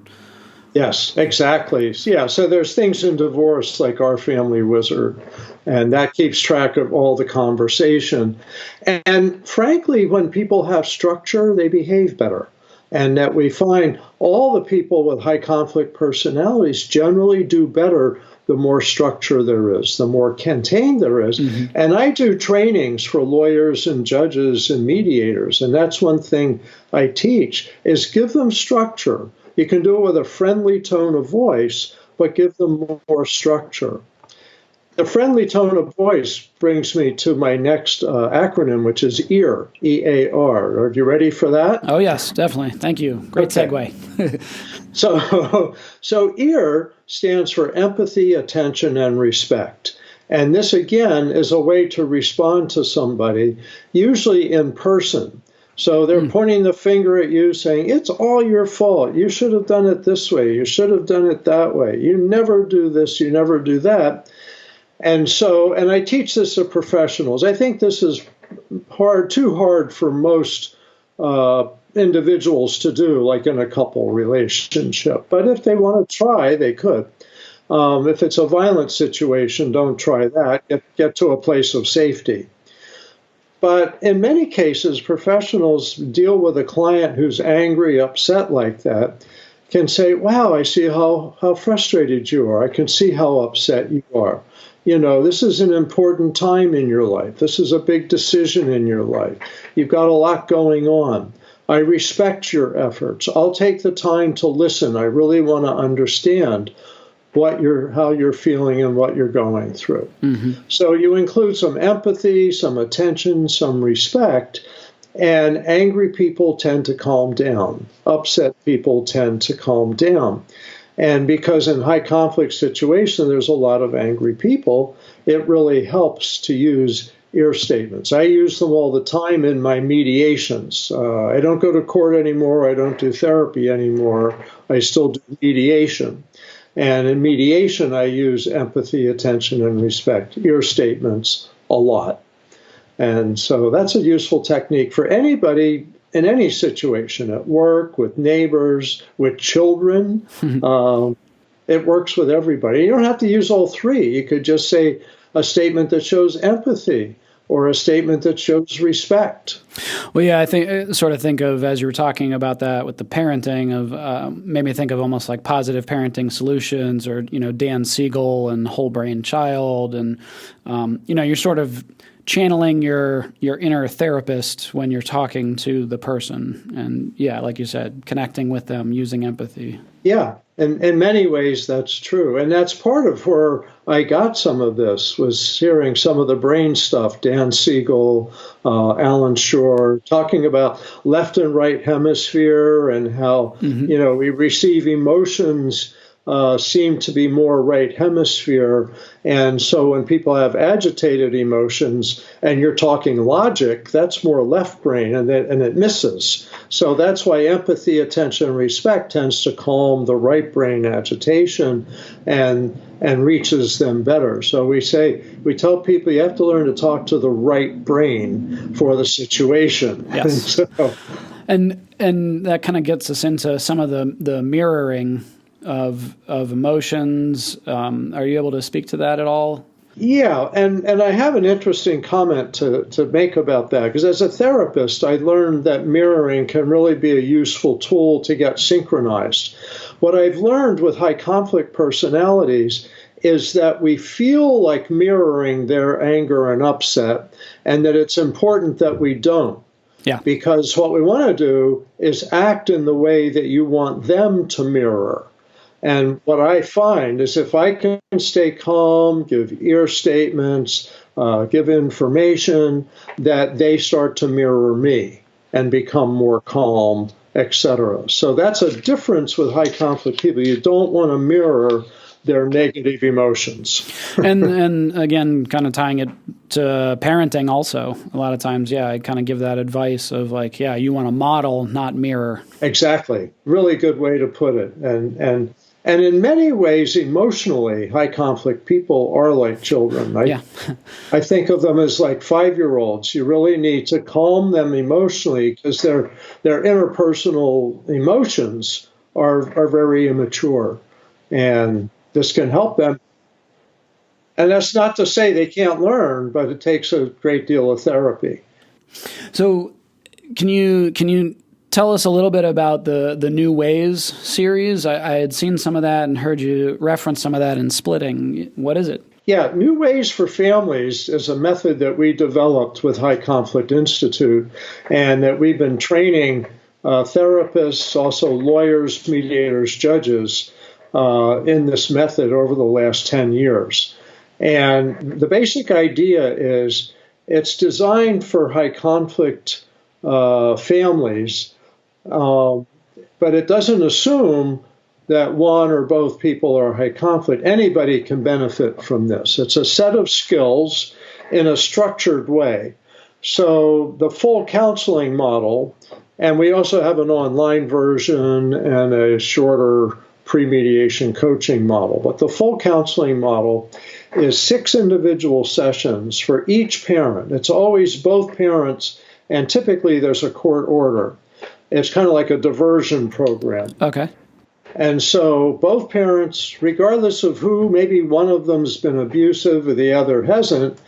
S2: Yes, exactly. Yeah, so there's things in divorce like our family wizard, and that keeps track of all the conversation. And frankly, when people have structure, they behave better. And that we find all the people with high conflict personalities generally do better the more structure there is, the more contained there is. Mm-hmm. And I do trainings for lawyers and judges and mediators, and that's one thing I teach is give them structure. You can do it with a friendly tone of voice, but give them more structure. The friendly tone of voice brings me to my next acronym, which is EAR, E-A-R. Are you ready for that?
S1: Oh, yes, definitely. Thank you. Great segue.
S2: So EAR stands for empathy, attention, and respect. And this, again, is a way to respond to somebody, usually in person. So they're pointing the finger at you saying, it's all your fault. You should have done it this way. You should have done it that way. You never do this. You never do that. And I teach this to professionals. I think this is too hard for most individuals to do, like in a couple relationship. But if they want to try, they could. If it's a violent situation, don't try that. Get to a place of safety. But in many cases, professionals deal with a client who's angry, upset like that, can say, wow, I see how frustrated you are. I can see how upset you are. You know, this is an important time in your life. This is a big decision in your life. You've got a lot going on. I respect your efforts. I'll take the time to listen. I really want to understand how you're feeling and what you're going through. Mm-hmm. So you include some empathy, some attention, some respect, and angry people tend to calm down. Upset people tend to calm down. And because in high conflict situations, there's a lot of angry people, it really helps to use EAR statements. I use them all the time in my mediations. I don't go to court anymore. I don't do therapy anymore. I still do mediation. And in mediation, I use empathy, attention, and respect, EAR statements, a lot. And so that's a useful technique for anybody in any situation, at work, with neighbors, with children. It works with everybody. You don't have to use all three. You could just say a statement that shows empathy or a statement that shows respect.
S1: Well, yeah, I think of, as you were talking about that with the parenting, made me think of almost like positive parenting solutions, or, Dan Siegel and Whole Brain Child. And, you're sort of channeling your inner therapist when you're talking to the person. And yeah, like you said, connecting with them using empathy.
S2: Yeah, and in many ways that's true. And that's part of where I got some of this, was hearing some of the brain stuff, Dan Siegel, Alan Shore, talking about left and right hemisphere and how, we receive emotions seem to be more right hemisphere. And so when people have agitated emotions and you're talking logic, that's more left brain, and it misses. So that's why empathy, attention, and respect tends to calm the right brain agitation and reaches them better. So we tell people you have to learn to talk to the right brain for the situation.
S1: Yes. And that kind of gets us into some of the mirroring of emotions. Are you able to speak to that at all?
S2: Yeah, and I have an interesting comment to make about that, because as a therapist, I learned that mirroring can really be a useful tool to get synchronized. What I've learned with high conflict personalities is that we feel like mirroring their anger and upset, and that it's important that we don't.
S1: Yeah.
S2: Because what we want to do is act in the way that you want them to mirror. And what I find is if I can stay calm, give EAR statements, give information, that they start to mirror me and become more calm, etc. So that's a difference with high conflict people. You don't want to mirror their negative emotions.
S1: and again, kind of tying it to parenting also, a lot of times, I kind of give that advice of like, you want to model, not mirror.
S2: Exactly. Really good way to put it. And in many ways, emotionally, high conflict people are like children. I think of them as like 5-year-olds. You really need to calm them emotionally, because their interpersonal emotions are very immature. And this can help them. And that's not to say they can't learn, but it takes a great deal of therapy.
S1: So can you tell us a little bit about the New Ways series? I had seen some of that and heard you reference some of that in Splitting. What is it?
S2: Yeah, New Ways for Families is a method that we developed with High Conflict Institute, and that we've been training therapists, also lawyers, mediators, judges in this method over the last 10 years. And the basic idea is it's designed for high conflict families, but it doesn't assume that one or both people are high conflict. Anybody can benefit from this. It's a set of skills in a structured way. So the full counseling model, and we also have an online version and a shorter pre-mediation coaching model, but the full counseling model is 6 individual sessions for each parent. It's always both parents, and typically there's a court order. It's kind of like a diversion program.
S1: Okay.
S2: And so both parents, regardless of who, maybe one of them's been abusive or the other hasn't,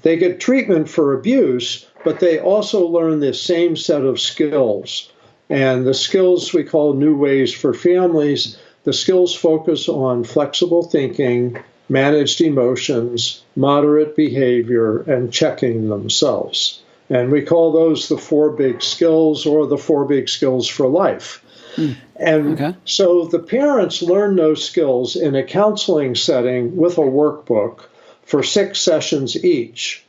S2: they get treatment for abuse, but they also learn the same set of skills. And the skills we call New Ways for Families, the skills focus on flexible thinking, managed emotions, moderate behavior, and checking themselves. And we call those the 4 big skills, or the 4 big skills for life. And so the parents learn those skills in a counseling setting with a workbook for 6 sessions each,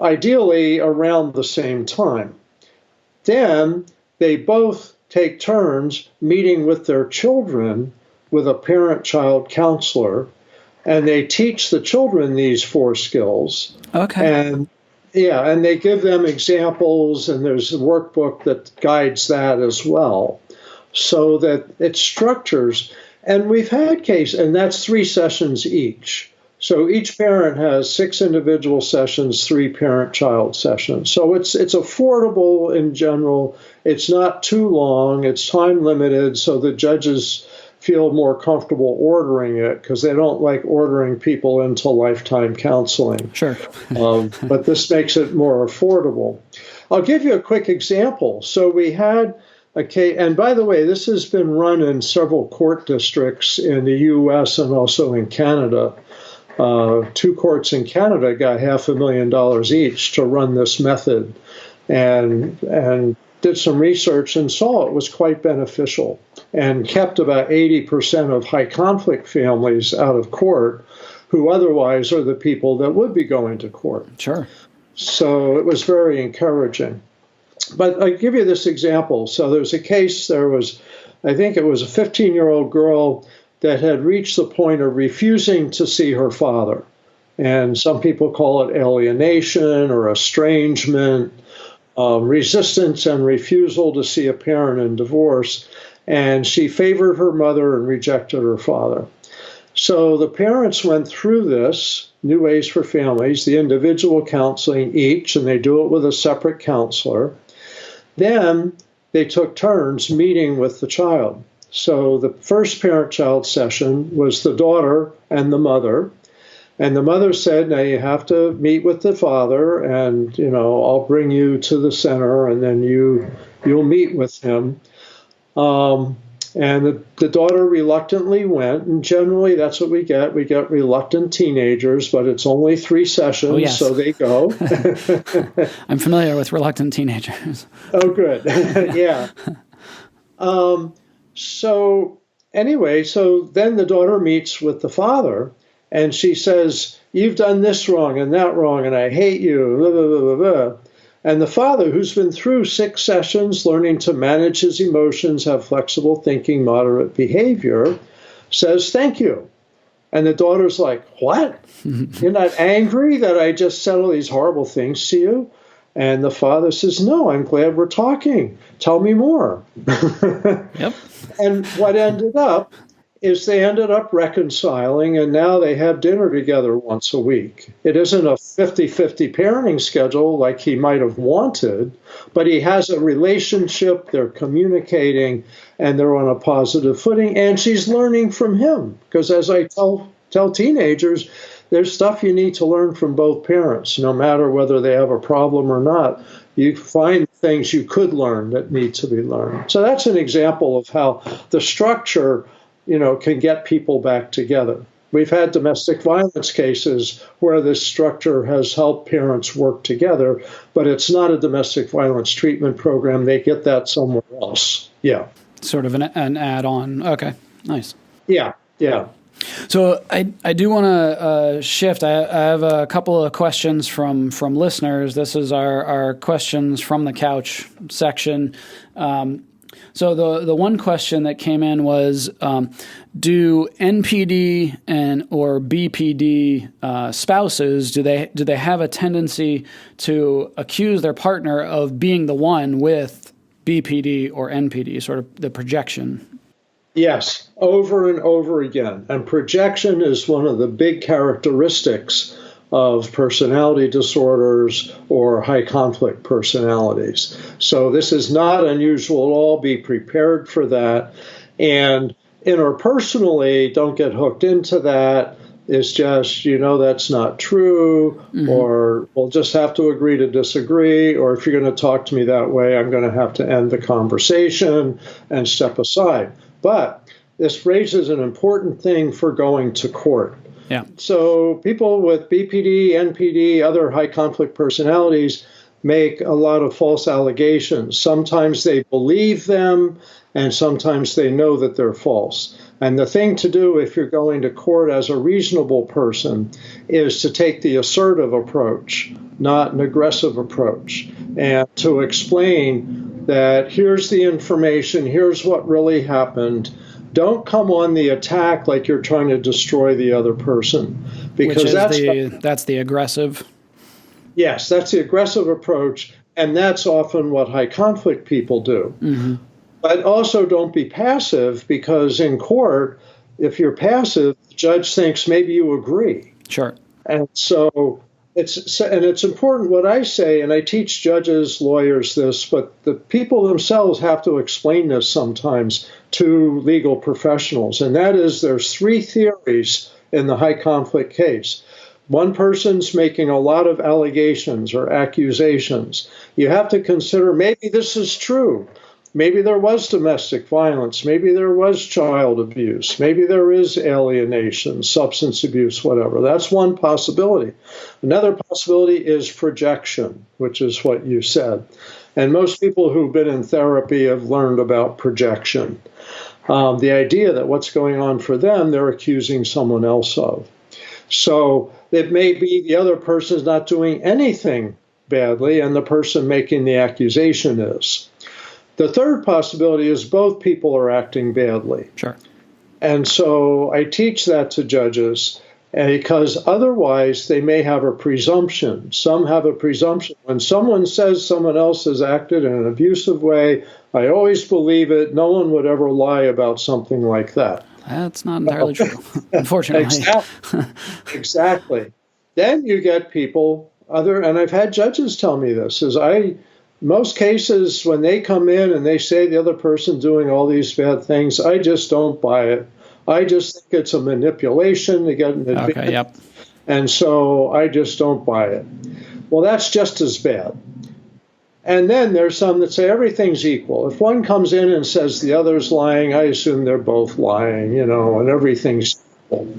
S2: ideally around the same time. Then they both take turns meeting with their children with a parent-child counselor, and they teach the children these 4 skills.
S1: Okay.
S2: And they give them examples, and there's a workbook that guides that as well, so that it structures. And we've had cases, and that's 3 sessions each. So each parent has 6 individual sessions, 3 parent-child sessions. So it's affordable in general. It's not too long. It's time limited, so the judges feel more comfortable ordering it, because they don't like ordering people into lifetime counseling.
S1: Sure.
S2: But this makes it more affordable. I'll give you a quick example. So we had a case, and by the way, this has been run in several court districts in the U.S. and also in Canada. 2 courts in Canada got $500,000 each to run this method, and did some research and saw it was quite beneficial, and kept about 80% of high conflict families out of court, who otherwise are the people that would be going to court.
S1: Sure.
S2: So it was very encouraging. But I'll give you this example. So there's a case, I think it was a 15-year-old girl that had reached the point of refusing to see her father. And some people call it alienation or estrangement, resistance and refusal to see a parent in divorce. And she favored her mother and rejected her father. So the parents went through this, New Ways for Families, the individual counseling each, and they do it with a separate counselor. Then they took turns meeting with the child. So the first parent-child session was the daughter and the mother. And the mother said, now you have to meet with the father, and, I'll bring you to the center, and then you'll meet with him. And the daughter reluctantly went, and generally that's what we get. We get reluctant teenagers, but it's only 3 sessions, So they go.
S1: I'm familiar with reluctant teenagers.
S2: Oh, good. Yeah. So then the daughter meets with the father, and she says, you've done this wrong and that wrong, and I hate you, blah, blah, blah, blah, blah. And the father, who's been through 6 sessions learning to manage his emotions, have flexible thinking, moderate behavior, says, thank you. And the daughter's like, what? You're not angry that I just said all these horrible things to you? And the father says, no, I'm glad we're talking. Tell me more.
S1: Yep.
S2: And what ended up is they ended up reconciling, and now they have dinner together once a week. It isn't a 50-50 parenting schedule like he might have wanted, but he has a relationship, they're communicating, and they're on a positive footing, and she's learning from him. Because as I tell teenagers, there's stuff you need to learn from both parents, no matter whether they have a problem or not. You find things you could learn that need to be learned. So that's an example of how the structure can get people back together. We've had domestic violence cases where this structure has helped parents work together, but it's not a domestic violence treatment program. They get that somewhere else. Yeah.
S1: Sort of an add-on. Okay, nice.
S2: Yeah.
S1: So I do want to shift. I have a couple of questions from listeners. This is our questions from the couch section. So the one question that came in was, do NPD or BPD spouses, do they have a tendency to accuse their partner of being the one with BPD or NPD, sort of the projection?
S2: Yes, over and over again. And projection is one of the big characteristics of personality disorders or high conflict personalities. So this is not unusual at all. Be prepared for that. And interpersonally, don't get hooked into that. It's just, that's not true, or we'll just have to agree to disagree, or if you're going to talk to me that way, I'm going to have to end the conversation and step aside. But this raises an important thing for going to court.
S1: Yeah.
S2: So people with BPD, NPD, other high conflict personalities make a lot of false allegations. Sometimes they believe them, and sometimes they know that they're false. And the thing to do if you're going to court as a reasonable person is to take the assertive approach, not an aggressive approach, and to explain that here's the information, here's what really happened. Don't come on the attack like you're trying to destroy the other person, because
S1: that's the aggressive.
S2: Yes, that's the aggressive approach, and that's often what high conflict people do. Mm-hmm. But also don't be passive, because in court, if you're passive, the judge thinks maybe you agree.
S1: Sure.
S2: And so it's important what I say, and I teach judges, lawyers this, but the people themselves have to explain this sometimes to legal professionals. And that is, there's three theories in the high conflict case. One person's making a lot of allegations or accusations. You have to consider maybe this is true. Maybe there was domestic violence. Maybe there was child abuse. Maybe there is alienation, substance abuse, whatever. That's one possibility. Another possibility is projection, which is what you said. And most people who've been in therapy have learned about projection. The idea that what's going on for them, they're accusing someone else of. So it may be the other person's not doing anything badly, and the person making the accusation is. The third possibility is both people are acting badly.
S1: Sure.
S2: And so I teach that to judges, because otherwise they may have a presumption. Some have a presumption. When someone says someone else has acted in an abusive way, I always believe it. No one would ever lie about something like that.
S1: That's not entirely true, unfortunately.
S2: Exactly. Then you get people, and I've had judges tell me this, most cases, when they come in and they say the other person's doing all these bad things, I just don't buy it. I just think it's a manipulation to get an advantage.
S1: Okay, yep.
S2: And so I just don't buy it. Well, that's just as bad. And then there's some that say everything's equal. If one comes in and says the other's lying, I assume they're both lying, and everything's equal.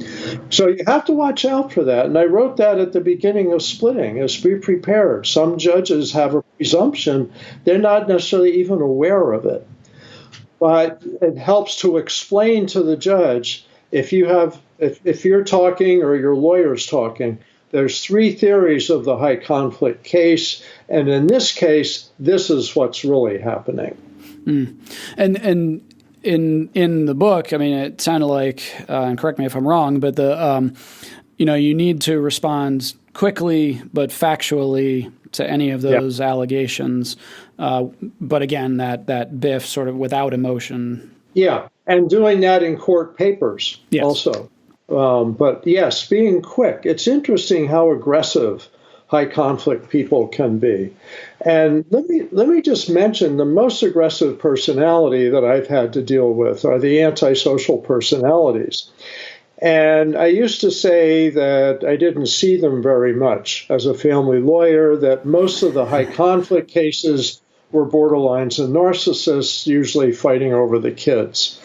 S2: So you have to watch out for that. And I wrote that at the beginning of Splitting, is be prepared. Some judges have a presumption. They're not necessarily even aware of it. But it helps to explain to the judge, if you're talking or your lawyer's talking, there's three theories of the high conflict case. And in this case, this is what's really happening.
S1: And in the book, I mean, it sounded like, and correct me if I'm wrong, but you need to respond quickly but factually to any of those allegations. But again, that biff sort of without emotion.
S2: Yeah, And doing that in court papers
S1: Yes.
S2: also. But yes, being quick. It's interesting how aggressive high conflict people can be. And let me just mention the most aggressive personality that I've had to deal with are the antisocial personalities. And I used to say that I didn't see them very much as a family lawyer, that most of the high conflict cases were borderlines and narcissists, usually fighting over the kids.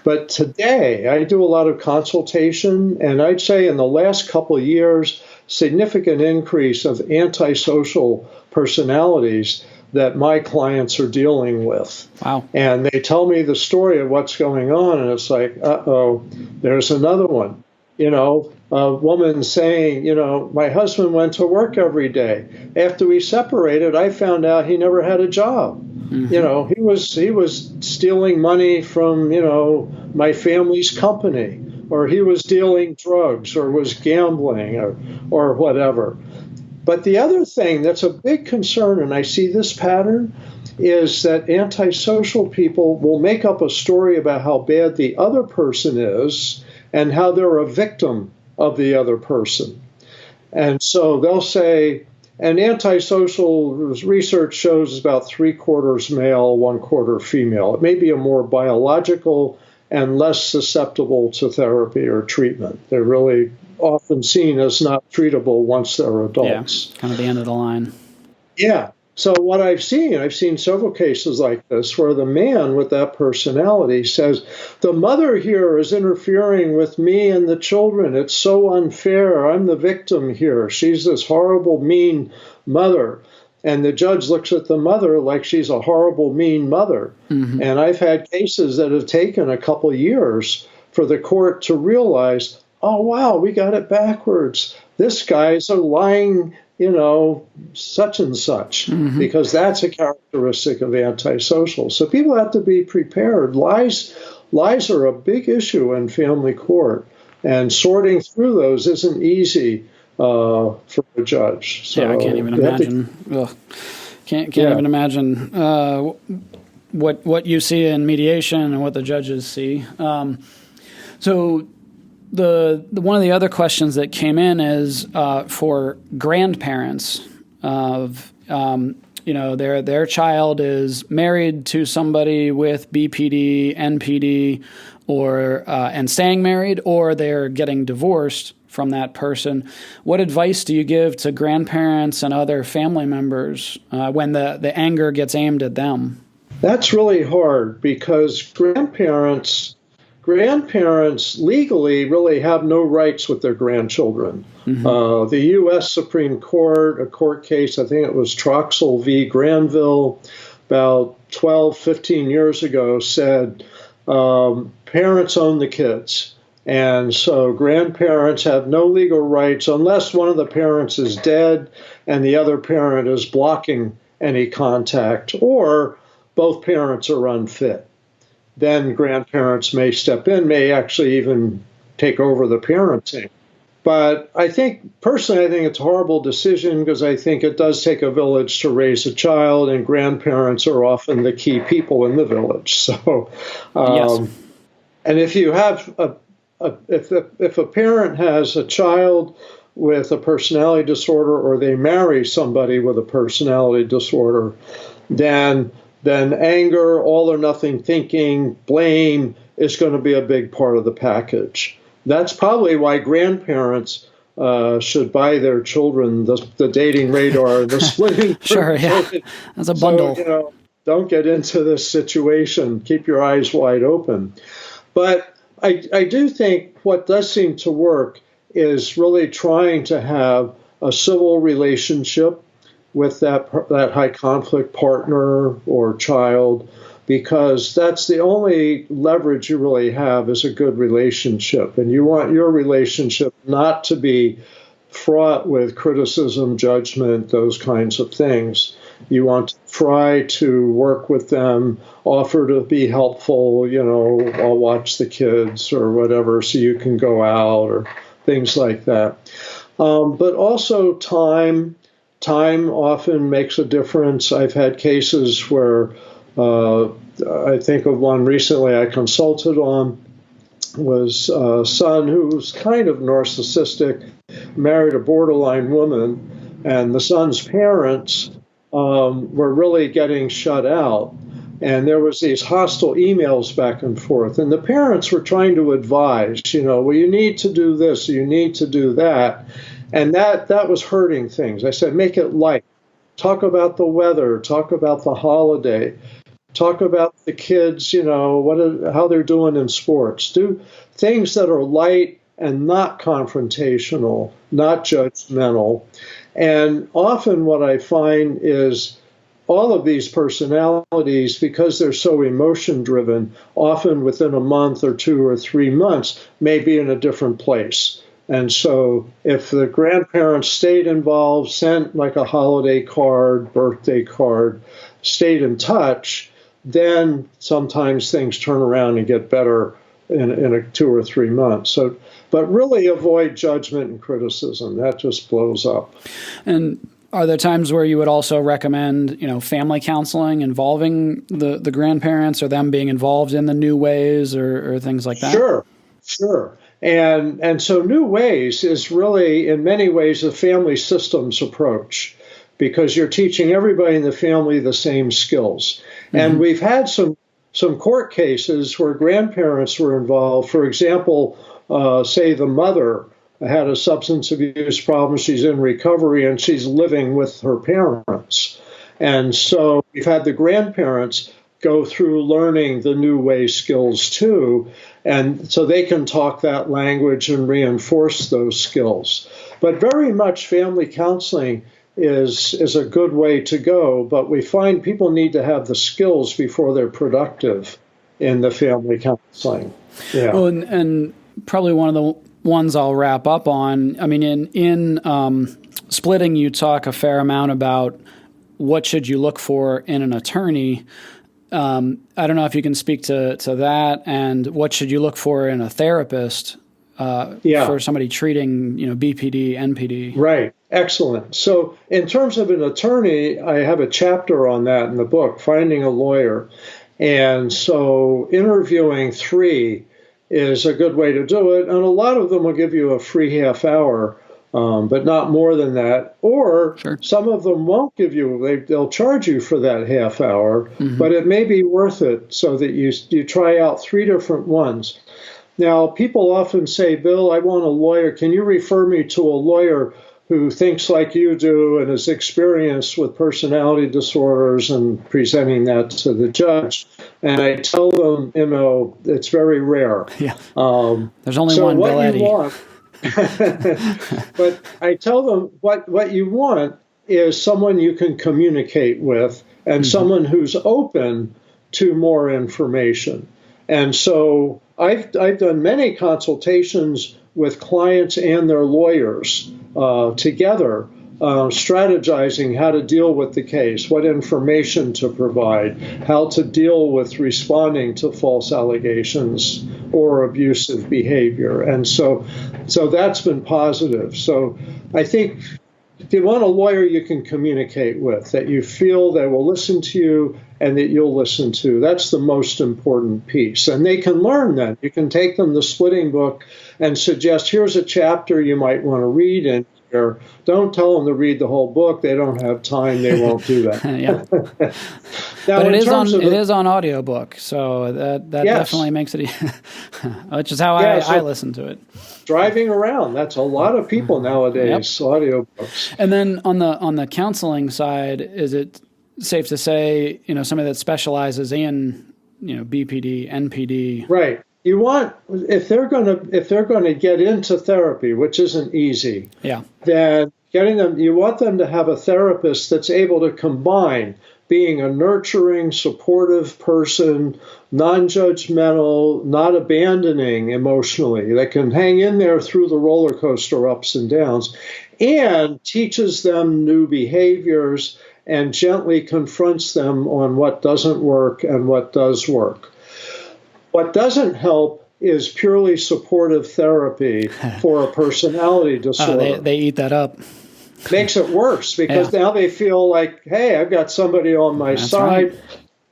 S2: But today, I do a lot of consultation, and I'd say in the last couple of years, significant increase of antisocial personalities that my clients are dealing with.
S1: Wow.
S2: And they tell me the story of what's going on, and it's like, uh-oh, there's another one. A woman saying, my husband went to work every day. After we separated, I found out he never had a job. He was stealing money from, my family's company, or he was dealing drugs, or was gambling, or whatever. But the other thing that's a big concern, and I see this pattern, is that antisocial people will make up a story about how bad the other person is and how they're a victim of the other person. And so they'll say, and antisocial research shows about 3/4 male, 1/4 female. It may be a more biological and less susceptible to therapy or treatment. They're really often seen as not treatable once they're adults.
S1: Yeah, kind of the end of the line.
S2: Yeah. So what I've seen several cases like this where the man with that personality says, the mother here is interfering with me and the children. It's so unfair. I'm the victim here. She's this horrible, mean mother. And the judge looks at the mother like she's a horrible, mean mother. Mm-hmm. And I've had cases that have taken a couple years for the court to realize, oh, wow, we got it backwards. This guy's a lying, such and such, because that's a characteristic of antisocial. So people have to be prepared. Lies are a big issue in family court, and sorting through those isn't easy for a judge. So
S1: yeah, I can't even imagine. Can't even imagine what you see in mediation and what the judges see. So the one of the other questions that came in is for grandparents of their child is married to somebody with BPD, NPD, or and staying married, or they're getting divorced from that person. What advice do you give to grandparents and other family members when the anger gets aimed at them?
S2: That's really hard because grandparents legally really have no rights with their grandchildren. Mm-hmm. The U.S. Supreme Court, a court case, I think it was Troxel v. Granville, about 12, 15 years ago, said parents own the kids. And so grandparents have no legal rights unless one of the parents is dead and the other parent is blocking any contact, or both parents are unfit. Then grandparents may step in, may actually even take over the parenting. But I think it's a horrible decision because I think it does take a village to raise a child, and grandparents are often the key people in the village. So,
S1: yes.
S2: And if you have if a parent has a child with a personality disorder, or they marry somebody with a personality disorder, then anger, all or nothing thinking, blame is going to be a big part of the package. That's probably why grandparents should buy their children the dating radar, the splitting.
S1: Sure, yeah, that's a bundle.
S2: So, don't get into this situation. Keep your eyes wide open. But I do think what does seem to work is really trying to have a civil relationship with that high conflict partner or child, because that's the only leverage you really have is a good relationship. And you want your relationship not to be fraught with criticism, judgment, those kinds of things. You want to try to work with them, offer to be helpful, I'll watch the kids or whatever so you can go out or things like that. But also time often makes a difference. I've had cases where I think of one recently I consulted on, was a son who was kind of narcissistic, married a borderline woman, and the son's parents were really getting shut out. And there was these hostile emails back and forth. And the parents were trying to advise, well, you need to do this, you need to do that. And that was hurting things. I said, make it light. Talk about the weather, talk about the holiday, talk about the kids, how they're doing in sports. Do things that are light and not confrontational, not judgmental. And often what I find is all of these personalities, because they're so emotion driven, often within a month or 2 or 3 months, may be in a different place. And so if the grandparents stayed involved, sent like a holiday card, birthday card, stayed in touch, then sometimes things turn around and get better in a 2 or 3 months. So, but really avoid judgment and criticism. That just blows up.
S1: And are there times where you would also recommend, family counseling involving the grandparents, or them being involved in the new ways or things like that?
S2: Sure. And so new ways is really, in many ways, a family systems approach, because you're teaching everybody in the family the same skills. Mm-hmm. And we've had some court cases where grandparents were involved. For example, say the mother had a substance abuse problem, she's in recovery, and she's living with her parents. And so we've had the grandparents go through learning the new way skills too, and so they can talk that language and reinforce those skills. But very much family counseling is a good way to go, but we find people need to have the skills before they're productive in the family counseling. Yeah.
S1: Well, and probably one of the ones I'll wrap up on, I mean, in Splitting, you talk a fair amount about what should you look for in an attorney. I don't know if you can speak to that, and what should you look for in a therapist for somebody treating, BPD, NPD.
S2: Right. Excellent. So in terms of an attorney, I have a chapter on that in the book, Finding a Lawyer. And so interviewing 3 is a good way to do it. And a lot of them will give you a free half hour, but not more than that. Or some of them won't give you, they'll charge you for that half hour, but it may be worth it so that you try out 3 different ones. Now, people often say, Bill, I want a lawyer. Can you refer me to a lawyer who thinks like you do and is experienced with personality disorders and presenting that to the judge? And I tell them, it's very rare.
S1: Yeah. There's only one Bill Eddy.
S2: But I tell them what you want is someone you can communicate with and someone who's open to more information. And so I've done many consultations with clients and their lawyers together, strategizing how to deal with the case, what information to provide, how to deal with responding to false allegations or abusive behavior. And so that's been positive. So I think if you want a lawyer you can communicate with, that you feel they will listen to you and that you'll listen to, that's the most important piece. And they can learn that. You can take them the Splitting book and suggest, here's a chapter you might want to read in here. Don't tell them to read the whole book. They don't have time. They won't do that.
S1: Now, but it is on audiobook, so that definitely makes it which is how I listen to it.
S2: Driving around, that's a lot of people nowadays, audiobooks.
S1: And then on the counseling side, is it safe to say, somebody that specializes in, BPD, NPD?
S2: Right. You want, if they're going to get into therapy, which isn't easy, then you want them to have a therapist that's able to combine being a nurturing, supportive person, non-judgmental, not abandoning emotionally, that can hang in there through the roller coaster ups and downs, and teaches them new behaviors and gently confronts them on what doesn't work and what does work. What doesn't help is purely supportive therapy for a personality disorder.
S1: They eat that up.
S2: Makes it worse because now they feel like, hey, I've got somebody on my side.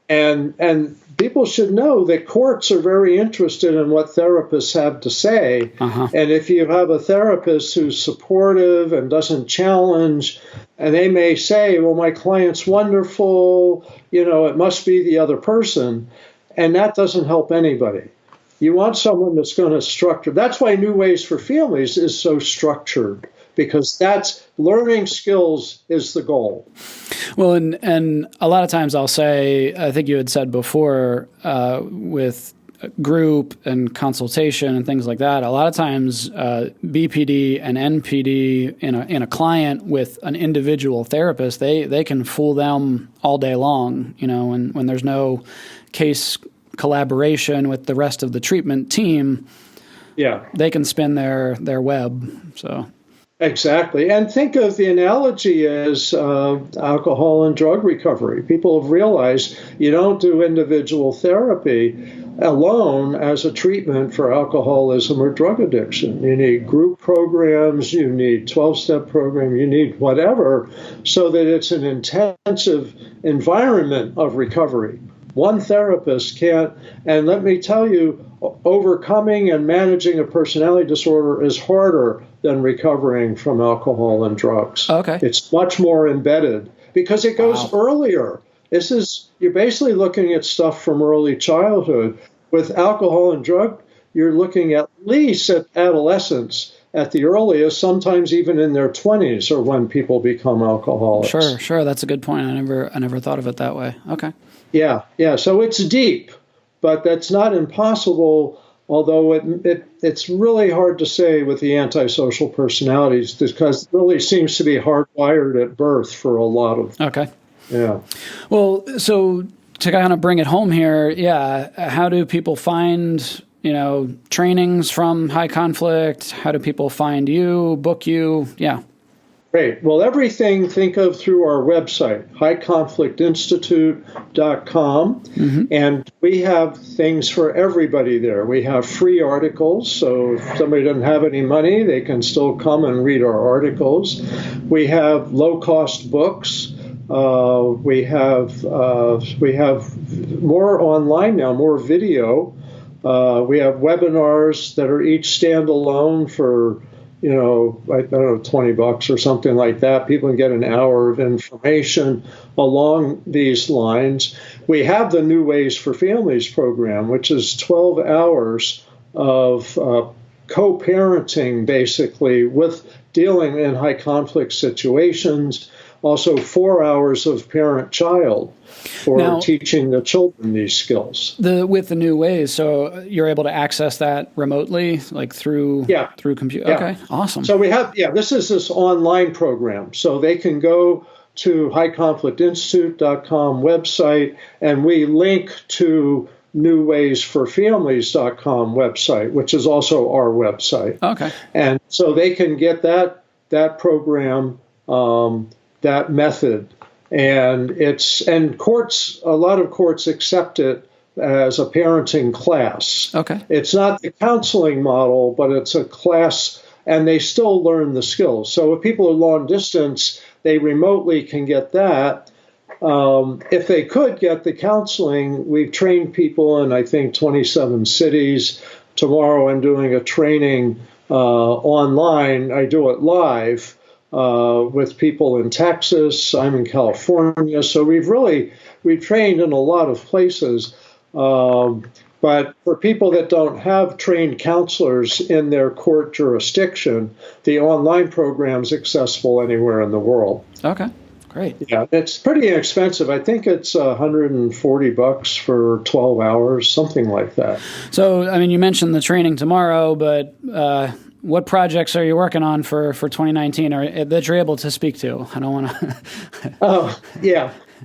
S2: Right. people should know that courts are very interested in what therapists have to say. And if you have a therapist who's supportive and doesn't challenge, and they may say, well, my client's wonderful, it must be the other person. And that doesn't help anybody. You want someone that's going to structure. That's why New Ways for Families is so structured, because that's learning skills is the goal.
S1: Well, and a lot of times I'll say, I think you had said before, with group and consultation and things like that, a lot of times BPD and NPD in a client with an individual therapist, they can fool them all day long, when there's no case collaboration with the rest of the treatment team. Yeah, they can spin their web. So
S2: exactly. And think of the analogy as alcohol and drug recovery. People have realized you don't do individual therapy alone as a treatment for alcoholism or drug addiction. You need group programs, you need 12-step program, you need whatever, so that it's an intensive environment of recovery. One therapist can't, and let me tell you, overcoming and managing a personality disorder is harder than recovering from alcohol and drugs.
S1: Okay.
S2: It's much more embedded because it goes earlier. You're basically looking at stuff from early childhood. With alcohol and drug, you're looking at least at adolescence at the earliest, sometimes even in their 20s or when people become alcoholics.
S1: Sure. That's a good point. I never thought of it that way. Okay. Yeah.
S2: So it's deep, but that's not impossible, although it's really hard to say with the antisocial personalities because it really seems to be hardwired at birth for a lot of.
S1: Okay.
S2: Yeah.
S1: Well, so to kind of bring it home here, how do people find, trainings from High Conflict? How do people find you, book you? Yeah.
S2: Great. Well, everything think of through our website, highconflictinstitute.com. And we have things for everybody there. We have free articles. So if somebody doesn't have any money, they can still come and read our articles. We have low-cost books. We have more online now, more video. We have webinars that are each standalone for, I don't know, $20 or something like that. People can get an hour of information along these lines. We have the New Ways for Families program, which is 12 hours of co-parenting, basically, with dealing in high conflict situations. Also 4 hours of parent-child for teaching the children these skills.
S1: With the New Ways, so you're able to access that remotely, like through computer?
S2: Yeah.
S1: Okay, awesome.
S2: So we have, this is this online program. So they can go to highconflictinstitute.com website, and we link to newwaysforfamilies.com website, which is also our website.
S1: Okay.
S2: And so they can get that program, that method, and courts, a lot of courts accept it as a parenting class.
S1: Okay.
S2: It's not the counseling model, but it's a class, and they still learn the skills. So if people are long distance, they remotely can get that. If they could get the counseling, we've trained people in, I think, 27 cities. Tomorrow I'm doing a training online. I do it live. With people in Texas, I'm in California, so we've trained in a lot of places. But for people that don't have trained counselors in their court jurisdiction, the online program is accessible anywhere in the world.
S1: Okay, great.
S2: Yeah, it's pretty inexpensive. I think it's $140 for 12 hours, something like that.
S1: So, you mentioned the training tomorrow, but what projects are you working on for 2019 or that you're able to speak to? I don't want to.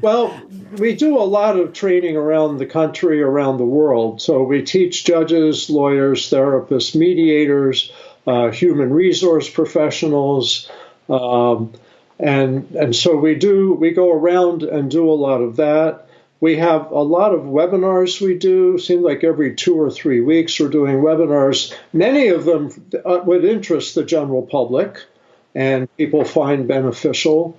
S2: Well, we do a lot of training around the country, around the world. So we teach judges, lawyers, therapists, mediators, human resource professionals, and so we go around and do a lot of that. We have a lot of webinars we do. Seems like every 2 or 3 weeks we're doing webinars. Many of them would interest the general public and people find beneficial.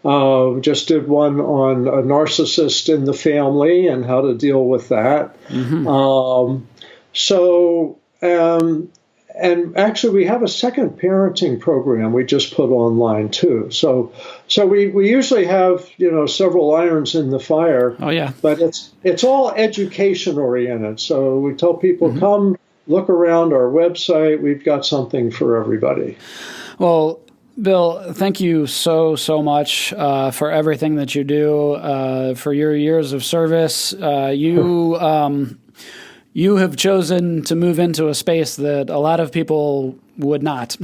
S2: Just did one on a narcissist in the family and how to deal with that. Mm-hmm. And actually, we have a second parenting program we just put online too. So we usually have several irons in the fire.
S1: Oh yeah.
S2: But it's all education oriented. So we tell people, come look around our website. We've got something for everybody.
S1: Well, Bill, thank you so much for everything that you do, for your years of service. You have chosen to move into a space that a lot of people would not.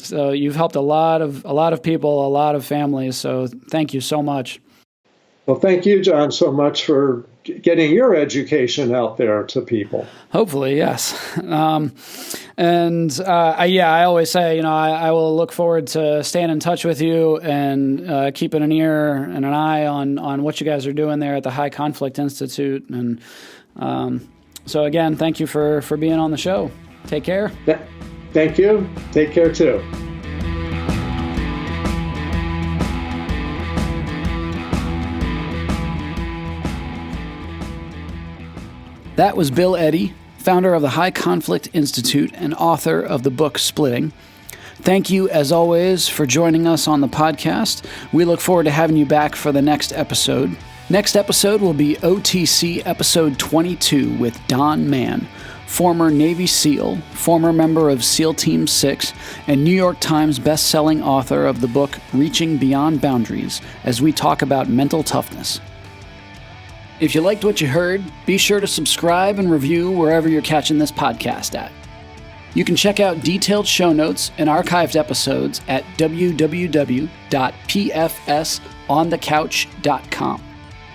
S1: So you've helped a lot of people, a lot of families. So thank you so much.
S2: Well, thank you, John, so much for getting your education out there to people.
S1: Hopefully, yes. I always say, I will look forward to staying in touch with you and keeping an ear and an eye on what you guys are doing there at the High Conflict Institute. And so again, thank you for being on the show. Take care.
S2: Thank you. Take care too.
S1: That was Bill Eddy, founder of the High Conflict Institute and author of the book Splitting. Thank you, as always, for joining us on the podcast. We look forward to having you back for the next episode. Next episode will be OTC episode 22 with Don Mann, former Navy SEAL, former member of SEAL Team 6, and New York Times best-selling author of the book Reaching Beyond Boundaries, as we talk about mental toughness. If you liked what you heard, be sure to subscribe and review wherever you're catching this podcast at. You can check out detailed show notes and archived episodes at www.pfsonthecouch.com.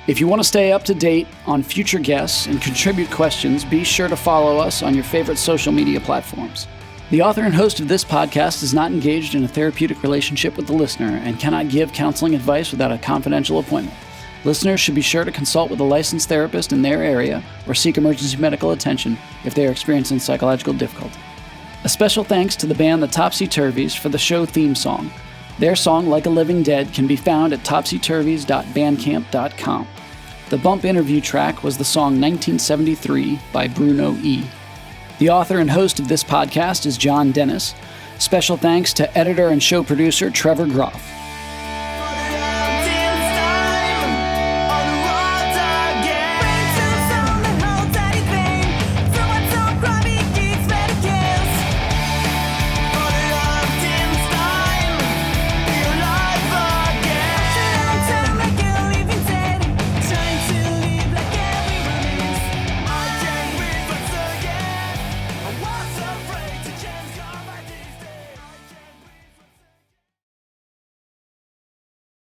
S1: If you want to stay up to date on future guests and contribute questions, be sure to follow us on your favorite social media platforms. The author and host of this podcast is not engaged in a therapeutic relationship with the listener and cannot give counseling advice without a confidential appointment. Listeners should be sure to consult with a licensed therapist in their area or seek emergency medical attention if they are experiencing psychological difficulty. A special thanks to the band The Topsy-Turvies for the show theme song. Their song, Like a Living Dead, can be found at topsyturvies.bandcamp.com. The bump interview track was the song 1973 by Bruno E. The author and host of this podcast is John Dennis. Special thanks to editor and show producer Trevor Groff.